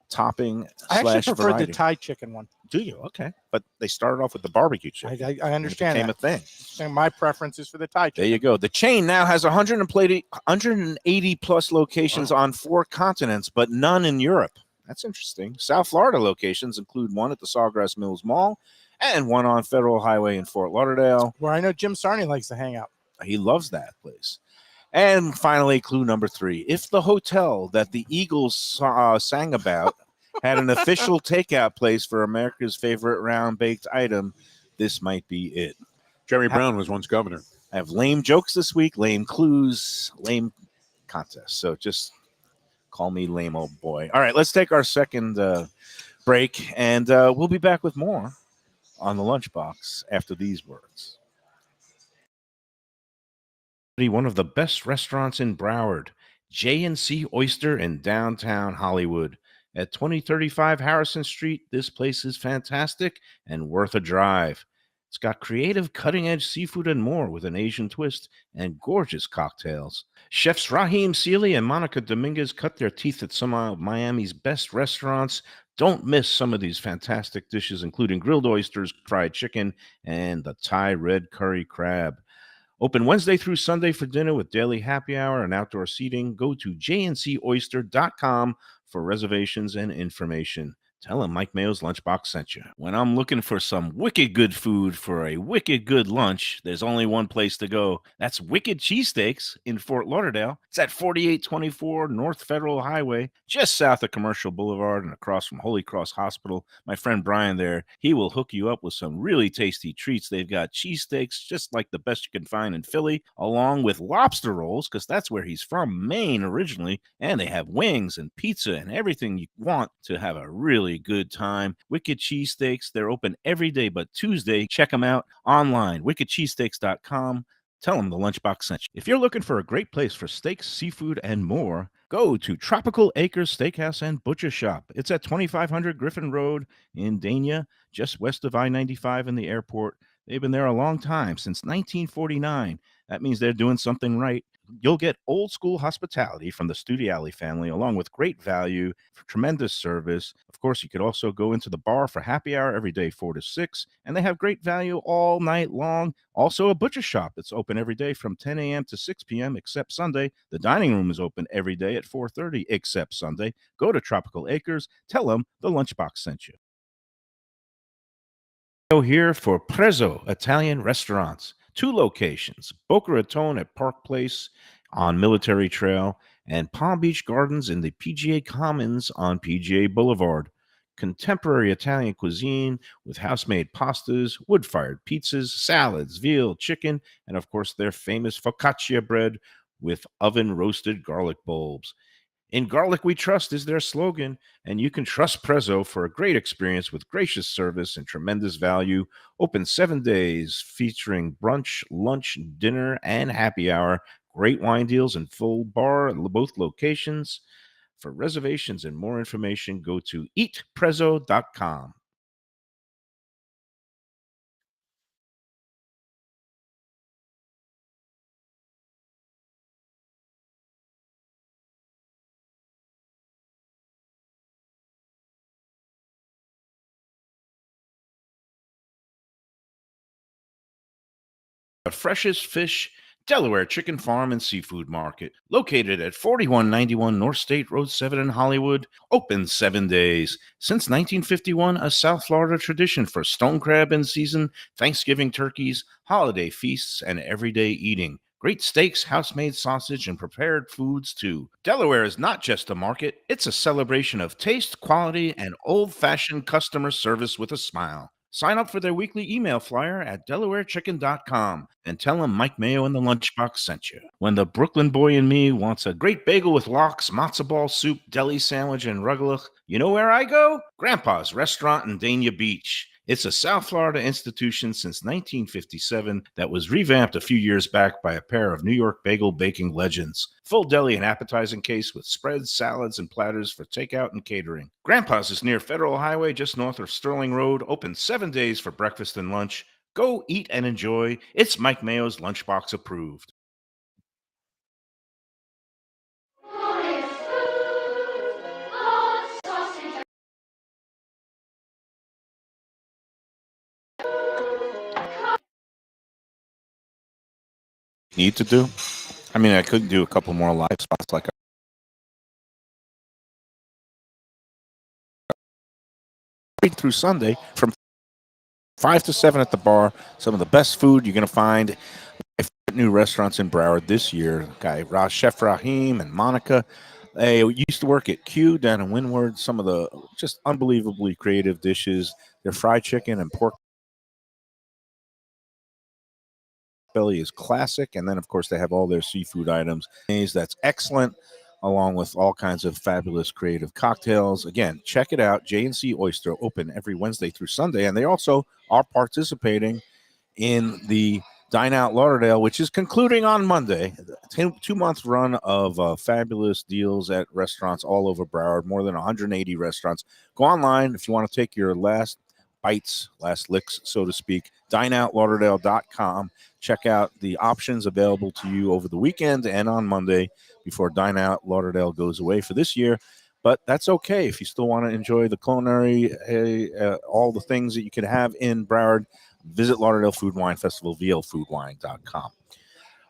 topping I actually slash prefer variety. the Thai chicken one. Do you? Okay. But they started off with the barbecue chicken. I understand It became that. a thing. Saying my preference is for the Thai There chicken. you go. The chain now has 180 plus locations on 4 continents, but none in Europe. That's interesting. South Florida locations include one at the Sawgrass Mills Mall and one on Federal Highway in Fort Lauderdale. Where I know Jim Sarney likes to hang out. He loves that place. And finally, clue number 3. If the hotel that the Eagles sang about had an official takeout place for America's favorite round-baked item, this might be it. Jerry Brown was once governor. I have lame jokes this week, lame clues, lame contests. So just call me lame old boy. All right, let's take our second break, and we'll be back with more on the Lunchbox after these words. One of the best restaurants in Broward, J&C Oyster in downtown Hollywood. At 2035 Harrison Street, this place is fantastic and worth a drive. It's got creative, cutting-edge seafood and more with an Asian twist and gorgeous cocktails. Chefs Raheem Seeley and Monica Dominguez cut their teeth at some of Miami's best restaurants. Don't miss some of these fantastic dishes, including grilled oysters, fried chicken, and the Thai red curry crab. Open Wednesday through Sunday for dinner with daily happy hour and outdoor seating. Go to jncoyster.com for reservations and information. Tell them Mike Mayo's Lunchbox sent you. When I'm looking for some wicked good food for a wicked good lunch, there's only one place to go. That's Wicked Cheesesteaks in Fort Lauderdale. It's at 4824 North Federal Highway, just south of Commercial Boulevard and across from Holy Cross Hospital. My friend Brian there, he will hook you up with some really tasty treats. They've got cheesesteaks just like the best you can find in Philly, along with lobster rolls, because that's where he's from, Maine originally. And they have wings and pizza and everything you want to have a really good time. Wicked Cheesesteaks, they're open every day but Tuesday. Check them out online, wickedcheesesteaks.com. Tell them the Lunchbox sent you. If you're looking for a great place for steaks, seafood, and more, go to Tropical Acres Steakhouse and Butcher Shop. It's at 2500 Griffin Road in Dania, just west of I-95 and the airport. They've been there a long time, since 1949. That means they're doing something right. You'll get old school hospitality from the Studiali family, along with great value, for tremendous service. Of course, you could also go into the bar for happy hour every day, 4 to 6, and they have great value all night long. Also, a butcher shop that's open every day from 10 a.m. to 6 p.m. except Sunday. The dining room is open every day at 4:30 except Sunday. Go to Tropical Acres. Tell them the Lunchbox sent you. Here for Prezzo Italian Restaurants. 2 locations, Boca Raton at Park Place on Military Trail and Palm Beach Gardens in the PGA Commons on PGA Boulevard. Contemporary Italian cuisine with house-made pastas, wood-fired pizzas, salads, veal, chicken, and of course their famous focaccia bread with oven-roasted garlic bulbs. In Garlic We Trust is their slogan, and you can trust Prezzo for a great experience with gracious service and tremendous value. Open 7 days, featuring brunch, lunch, dinner, and happy hour. Great wine deals and full bar at both locations. For reservations and more information, go to eatprezzo.com. The freshest fish, Delaware Chicken Farm and Seafood Market, located at 4191 North State Road 7 in Hollywood, open 7 days. Since 1951, a South Florida tradition for stone crab in season, Thanksgiving turkeys, holiday feasts, and everyday eating. Great steaks, house-made sausage, and prepared foods, too. Delaware is not just a market, it's a celebration of taste, quality, and old-fashioned customer service with a smile. Sign up for their weekly email flyer at DelawareChicken.com and tell them Mike Mayo and the Lunchbox sent you. When the Brooklyn boy in me wants a great bagel with lox, matzo ball soup, deli sandwich, and rugelach, you know where I go? Grandpa's Restaurant in Dania Beach. It's a South Florida institution since 1957 that was revamped a few years back by a pair of New York bagel baking legends. Full deli and appetizing case with spreads, salads, and platters for takeout and catering. Grandpa's is near Federal Highway, just north of Sterling Road, open 7 days for breakfast and lunch. Go eat and enjoy. It's Mike Mayo's Lunchbox approved. Need to do? I mean, I could do a couple more live spots like through Sunday from 5 to 7 at the bar. Some of the best food you're going to find. New restaurants in Broward this year. Chef Rahim and Monica. They used to work at Q down in Windward. Some of the just unbelievably creative dishes. Their fried chicken and pork belly is classic, and then of course they have all their seafood items. That's excellent, along with all kinds of fabulous creative cocktails. Again, check it out. J&C Oyster, open every Wednesday through Sunday, and they also are participating in the Dine Out Lauderdale, which is concluding on Monday. 2-month run of fabulous deals at restaurants all over Broward, more than 180 restaurants. Go online if you want to take your last bites, last licks, so to speak. DineOutLauderdale.com. Check out the options available to you over the weekend and on Monday before Dine Out Lauderdale goes away for this year. But that's okay if you still want to enjoy the culinary, all the things that you could have in Broward. Visit Lauderdale Food Wine Festival, VLFoodWine.com.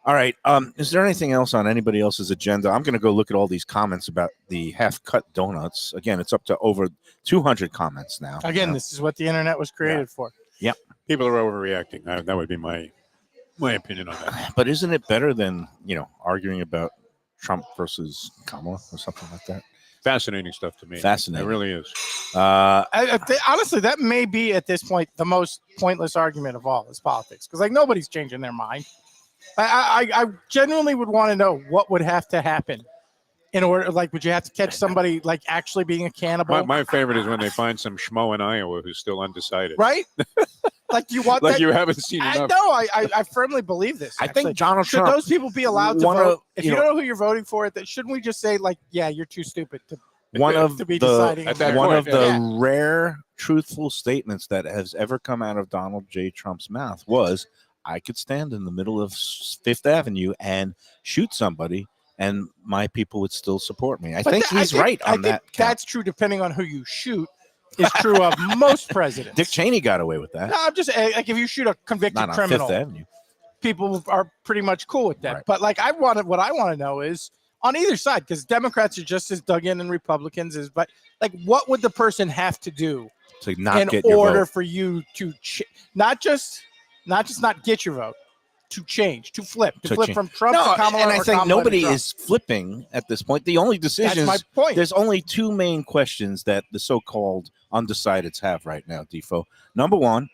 All right. Is there anything else on anybody else's agenda? I'm going to go look at all these comments about the half-cut donuts. Again, it's up to over 200 comments now. Again, this is what the internet was created for. Yep. People are overreacting. That would be my opinion on that. But isn't it better than, arguing about Trump versus Kamala or something like that? Fascinating stuff to me. Fascinating. It really is. Honestly, that may be at this point the most pointless argument of all is politics, because nobody's changing their mind. I genuinely would want to know what would have to happen in order. Would you have to catch somebody actually being a cannibal? My favorite is when they find some schmo in Iowa who's still undecided. Right? You want that? You haven't seen enough. No, I firmly believe this. I think Donald should Trump. Those people be allowed to vote? If you don't know who you're voting for, shouldn't we just say yeah, you're too stupid to be deciding? One of the rare truthful statements that has ever come out of Donald J. Trump's mouth was, I could stand in the middle of Fifth Avenue and shoot somebody, and my people would still support me. I think he's right on that. That's true depending on who you shoot. Is true of most presidents. Dick Cheney got away with that. No, I'm just if you shoot a convicted Not criminal, on Fifth Avenue. People are pretty much cool with that. Right. But what I want to know is on either side, because Democrats are just as dug in and Republicans is. But what would the person have to do to not in get your order vote? for you to not just not get your vote, to change, to flip change. from Trump No, to Kamala. and I or think Kamala to nobody Trump. is flipping at this point. The only decisions. That's my point. There's only two main questions that the so-called undecideds have right now, Defo. Number one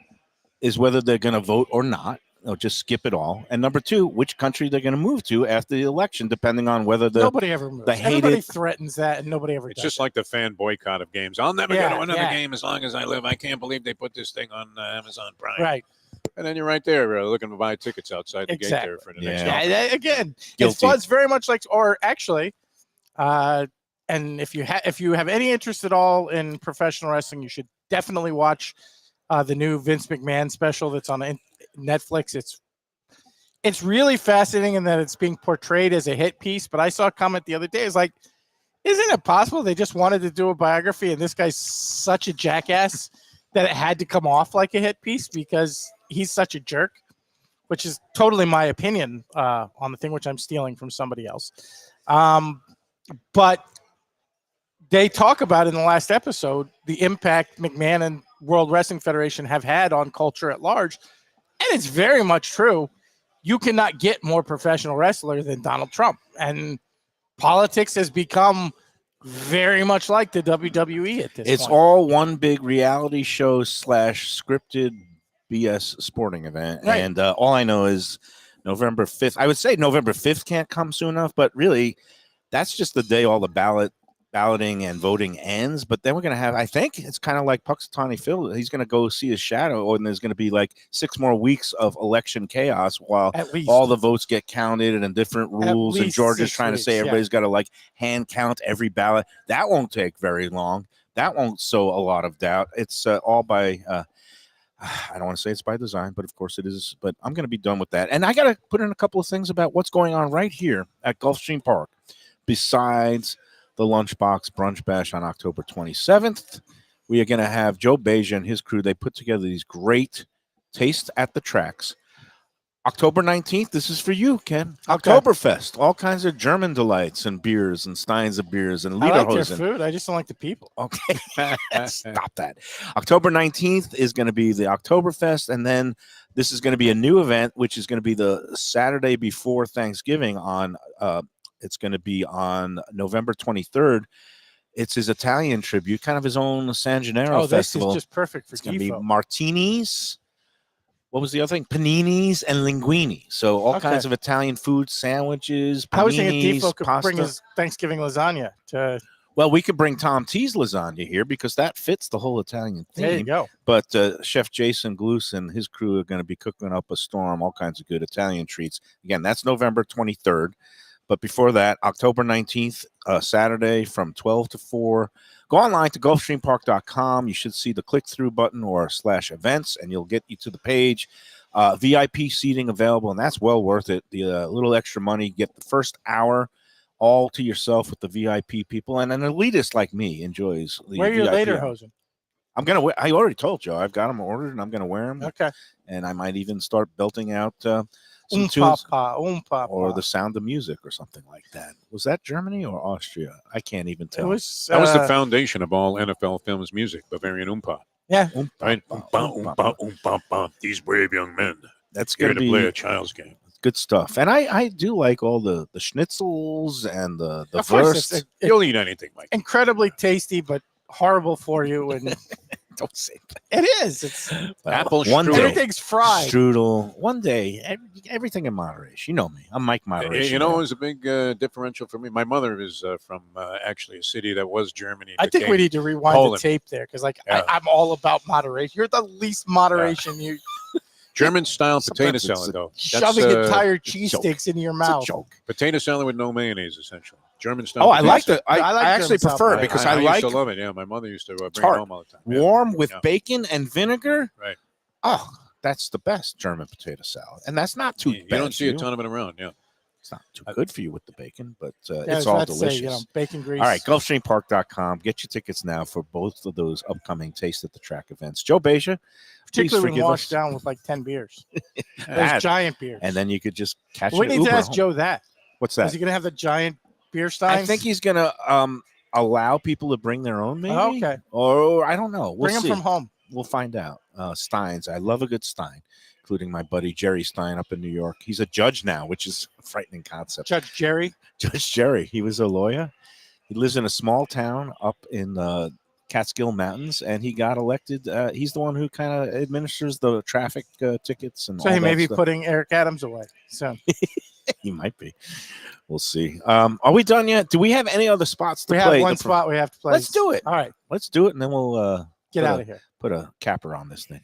is whether they're going to vote or not. They'll just skip it all. And number two, which country they're going to move to after the election, depending on whether Nobody ever moves. Everybody threatens that, and nobody ever It's does just like the fan boycott of games. I'll never Yeah, go to another yeah. game as long as I live. I can't believe they put this thing on Amazon Prime. Right. And then you're right there looking to buy tickets outside the gate there for the next Yeah. game. Yeah, again, Guilty. it's very much like, or actually, and if you have any interest at all in professional wrestling, you should definitely watch the new Vince McMahon special that's on Netflix. It's really fascinating in that it's being portrayed as a hit piece. But I saw a comment the other day. It's like, isn't it possible they just wanted to do a biography and this guy's such a jackass that it had to come off like a hit piece because he's such a jerk, which is totally my opinion on the thing, which I'm stealing from somebody else. But they talk about in the last episode the impact McMahon and World Wrestling Federation have had on culture at large. And it's very much true. You cannot get more professional wrestler than Donald Trump. And politics has become very much like the WWE at this point. It's all one big reality show / scripted BS sporting event. Right. And all I know is November 5th. I would say November 5th can't come soon enough, but really that's just the day all the balloting and voting ends. But then we're going to have, I think it's kind of like Puxatawny Phil. He's going to go see his shadow, and there's going to be like 6 more weeks of election chaos while all the votes get counted and different rules. And Georgia's trying to say everybody's got to like hand count every ballot. That won't take very long. That won't sow a lot of doubt. It's all by, I don't want to say it's by design, but of course it is. But I'm going to be done with that. And I got to put in a couple of things about what's going on right here at Gulfstream Park. Besides the Lunchbox Brunch Bash on October 27th, we are going to have Joe Beja and his crew. They put together these great Taste at the Tracks. October 19th, this is for you, Ken. Okay. Oktoberfest, all kinds of German delights and beers and steins of beers and I like their Lederhosen. food. I just don't like the people. Okay, stop that. October 19th is going to be the Oktoberfest, and then this is going to be a new event, which is going to be the Saturday before Thanksgiving on it's going to be on November 23rd. It's his Italian tribute, kind of his own San Gennaro festival. This is just perfect for It's going to be Defo. martinis. What was the other thing? Paninis and linguini. So all kinds of Italian food, sandwiches, paninis, I was thinking Defo could pasta. bring his Thanksgiving lasagna to. Well, we could bring Tom T's lasagna here because that fits the whole Italian theme. There you go. But Chef Jason Gloos and his crew are going to be cooking up a storm, all kinds of good Italian treats. Again, that's November 23rd. But before that, October 19th, Saturday from 12 to 4. Go online to gulfstreampark.com. You should see the click-through button or /events, and you'll get you to the page. VIP seating available, and that's well worth it. The little extra money, get the first hour all to yourself with the VIP people. And an elitist like me enjoys the Wear your VIP. lederhosen. I'm going to wear, I already told you, I've got them ordered, and I'm going to wear them. Okay. And I might even start belting out some tunes. Or the Sound of Music or something like that. Was that Germany or Austria? I can't even tell. It was. That was the foundation of all NFL films music, Bavarian Oompa. Yeah. Right? Oompa, oompa, oompa, oompa. These brave young men. That's Here going to to play be a child's game. good stuff. And I do like all the schnitzels and the Of course, wurst. it's You'll eat anything, Mike. incredibly tasty, but horrible for you. And Don't say that. it is. It's Apple one strudel. day, everything's fried. strudel. One day, everything in moderation. You know me. I'm Mike Moderation. You know, it was a big differential for me. My mother is from actually a city that was Germany. I think we became need to rewind Poland. the tape there because, like, Yeah. I'm all about moderation. You're the least moderation. You German-style potato Sometimes it's salad, though. shoving That's, entire joke. cheesesteaks into your It's a mouth. joke. potato salad with no mayonnaise, essentially. German-style. Oh, I potato like salad. the. I I like actually German prefer style. it because I I like used to love it. Yeah, my mother used to bring tart. it home all the time. Yeah. warm with Yeah. bacon and vinegar. Right. Oh, that's the best German potato salad, and that's not too. You bad don't see for a ton of it around. Yeah. It's not too good for you with the bacon, but Yeah, I it's was all about to say, delicious. bacon grease. All right, GulfstreamPark.com. Get your tickets now for both of those upcoming Taste at the Track events. Joe Beja, please Particularly when forgive washed us. down with like 10 beers. Those That, giant beers. and then you could just catch we an need Uber to ask home. Joe that. What's Is that? he going to have the giant beer steins? I think he's going to allow people to bring their own, maybe. Oh, okay. Or I don't know. We'll Bring see. them from home. We'll find out. Steins. I love a good Stein. including my buddy Jerry Stein up in New York. He's a judge now, which is a frightening concept. Judge Jerry. Judge Jerry. He was a lawyer. He lives in a small town up in the Catskill Mountains, and he got elected. He's the one who kind of administers the traffic tickets and So all he may that be stuff. putting Eric Adams away soon. He might be. We'll see. Are we done yet? Do we have any other spots to We play? have one spot we have to play. Let's do it. All right, Let's do it, and then we'll get put out a- of here. put a capper on this thing.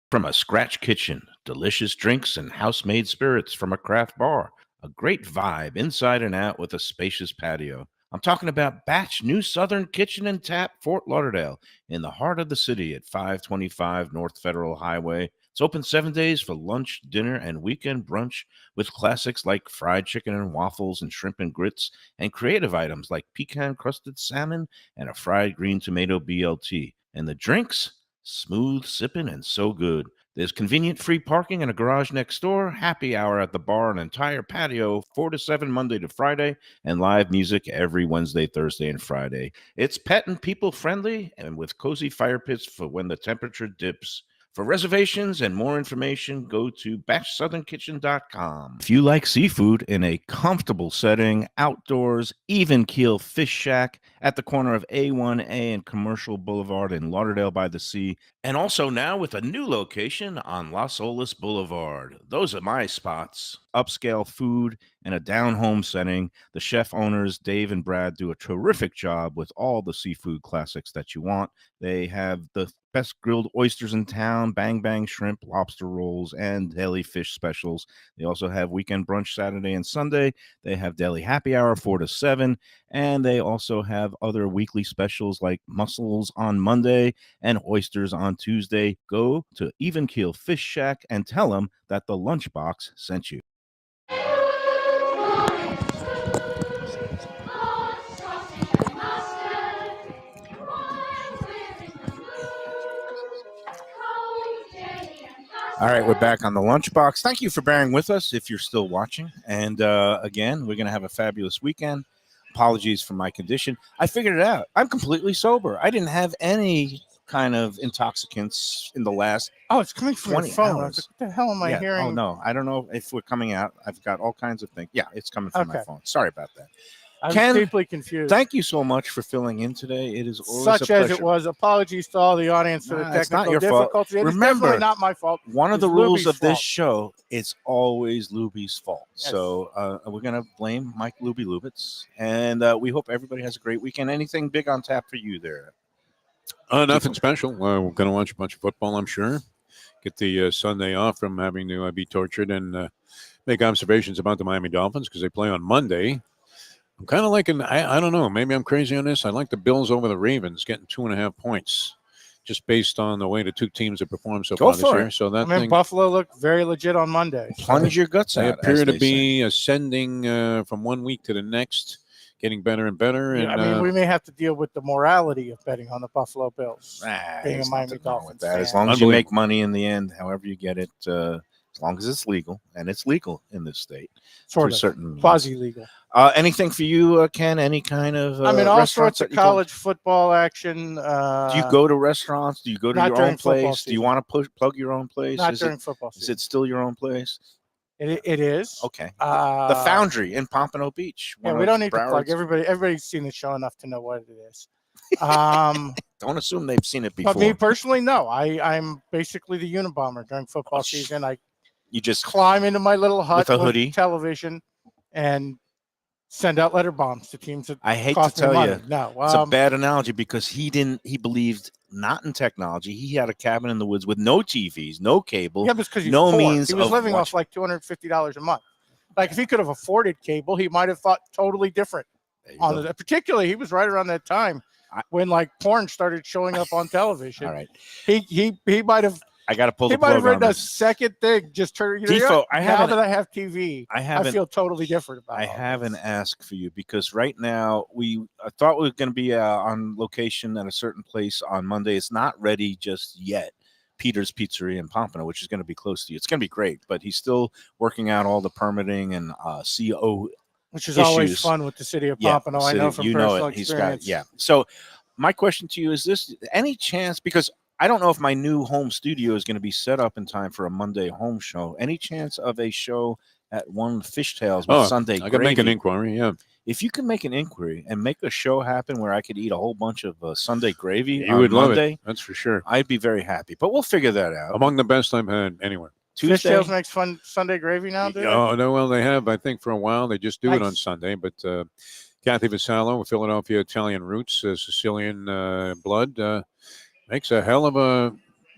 From a scratch kitchen, delicious drinks and house-made spirits from a craft bar. A great vibe inside and out with a spacious patio. I'm talking about Batch New Southern Kitchen and Tap, Fort Lauderdale, in the heart of the city at 525 North Federal Highway. It's open 7 days for lunch, dinner, and weekend brunch with classics like fried chicken and waffles and shrimp and grits, and creative items like pecan-crusted salmon and a fried green tomato BLT. And the drinks? Smooth sipping and so good. There's convenient free parking and a garage next door, happy hour at the bar, an entire patio, 4 to 7 Monday to Friday, and live music every Wednesday, Thursday, and Friday. It's pet and people friendly and with cozy fire pits for when the temperature dips. For reservations and more information, go to batchsouthernkitchen.com. If you like seafood in a comfortable setting, outdoors, even keel fish shack at the corner of A1A and Commercial Boulevard in Lauderdale by the Sea, and also now with a new location on Las Olas Boulevard. Those are my spots. Upscale food and a down-home setting. The chef owners, Dave and Brad, do a terrific job with all the seafood classics that you want. They have the best grilled oysters in town, bang bang shrimp, lobster rolls, and deli fish specials. They also have weekend brunch Saturday and Sunday. They have deli happy hour 4 to 7, and they also have other weekly specials like mussels on Monday and oysters on Tuesday. Go to Even Keel Fish Shack and tell them that the Lunchbox sent you. All right, we're back on the Lunchbox. Thank you for bearing with us if you're still watching. And again, we're going to have a fabulous weekend. Apologies for my condition. I figured it out. I'm completely sober. I didn't have any kind of intoxicants in the last. Oh, it's coming from your 20 phone. I was hours. like, what the hell am I Yeah. hearing? Oh, no. I don't know if we're coming out. I've got all kinds of things. Yeah, it's coming from my Okay. phone. Sorry about that. I'm Ken, deeply confused. Thank you so much for filling in today. It is always Such a as pleasure. it was. Apologies to all the audience for the Nah, it's not technical your fault. difficulties. It is Remember, definitely not my fault. One of It's the rules Luby's of this fault. show, it's always Luby's fault. Yes. So we're going to blame Mike Luby Lubitz. And we hope everybody has a great weekend. Anything big on tap for you there? Nothing special. We're going to watch a bunch of football, I'm sure. Get the Sunday off from having to be tortured and make observations about the Miami Dolphins because they play on Monday. I'm kind of liking, I don't know, maybe I'm crazy on this. I like the Bills over the Ravens getting 2.5 points just based on the way the two teams have performed so Go far this for year. it. So that I mean, thing, Buffalo looked very legit on Monday. Plunge your guts they out. appear as to they be ascending from one week to the next, getting better and better. Yeah, And I mean, we may have to deal with the morality of betting on the Buffalo Bills. say. being a There's Miami nothing wrong Dolphins with that. As fan. long as you Unbelievable. make money in the end, however you get it, as long as it's legal, and it's legal in this state. Sort to of. certain means. Quasi-legal. Anything for you, Ken? Any kind of I mean, all restaurants sorts of that you go- college football action. Do you go to restaurants? Do you go to not your during own football place? Do you season. want to plug your own place? Not Is during it, football is season. it still your own place? It is. Okay. Uh, The Foundry in Pompano Beach. Yeah, one we of don't need to plug. Broward's- Everybody's seen the show enough to know what it is. Um, Don't assume they've seen it before. but me personally, no. I'm basically the Unabomber during football Oh, sh- season. I You just climb into my little hut With a hoodie? television, and send out letter bombs to teams that I hate to cost me tell money. you, No, it's a bad analogy because he believed not in technology. He had a cabin in the woods with no TVs, no cable. yeah, because he's no poor. means He was of living off watching. like $250 a month. Like if he could have afforded cable, he might have thought totally different. There you On go. the, particularly, he was right around that time when like porn started showing up on television. All right. He might have I got to pull he the might have plug on written a this. second thing. Just turn. You know, Defo, I now haven't- that I have TV, I I haven't feel totally different about. I all have an this. ask for you because right now I thought we were going to be on location at a certain place on Monday. It's not ready just yet. Peter's Pizzeria in Pompano, which is going to be close to you. It's going to be great, but he's still working out all the permitting and CO. Which is always issues. fun with the city of Yeah, Pompano. I know city- from you know personal it. He's got experience. yeah. So my question to you is this: any chance because I don't know if my new home studio is going to be set up in time for a Monday home show. Any chance of a show at One Fishtails with Sunday I can make an gravy? inquiry. Yeah, If you can make an inquiry and make a show happen where I could eat a whole bunch of Sunday gravy you on would love Monday, it. That's for sure. I'd be very happy. But we'll figure that out. Among the best I've had anywhere. Tuesday. Fishtails makes fun Sunday gravy now, do they? Oh no, well they have. I think for a while they just do it on Nice. Sunday. But Kathy Vasallo, with Philadelphia Italian roots, Sicilian blood, makes a hell of a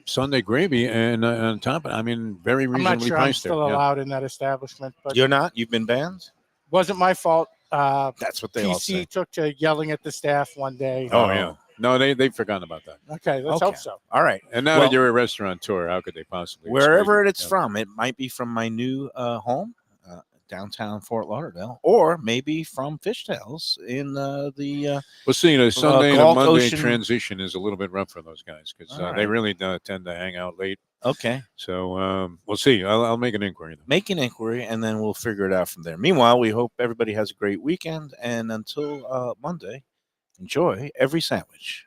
Sunday gravy, and on top, I mean, very I'm not reasonably sure I'm priced still there. Yeah. allowed in that establishment, but You're not? You've been banned? wasn't my fault. That's what they all say. PC took to yelling at the staff one day. Oh yeah, no, they've forgotten about that. Okay, let's Okay. hope so. All right. And now Well, that you're a restaurateur, how could they possibly? Wherever excuse it's you? Yeah. from, it might be from my new home, downtown Fort Lauderdale, or maybe from Fishtails in the. Well, see, the Sunday and a Gulf Monday Ocean- transition is a little bit rough for those guys because All they right. really tend to hang out late. Okay. So we'll see. I'll make an inquiry. Though. Make an inquiry, and then we'll figure it out from there. Meanwhile, we hope everybody has a great weekend, and until Monday, enjoy every sandwich.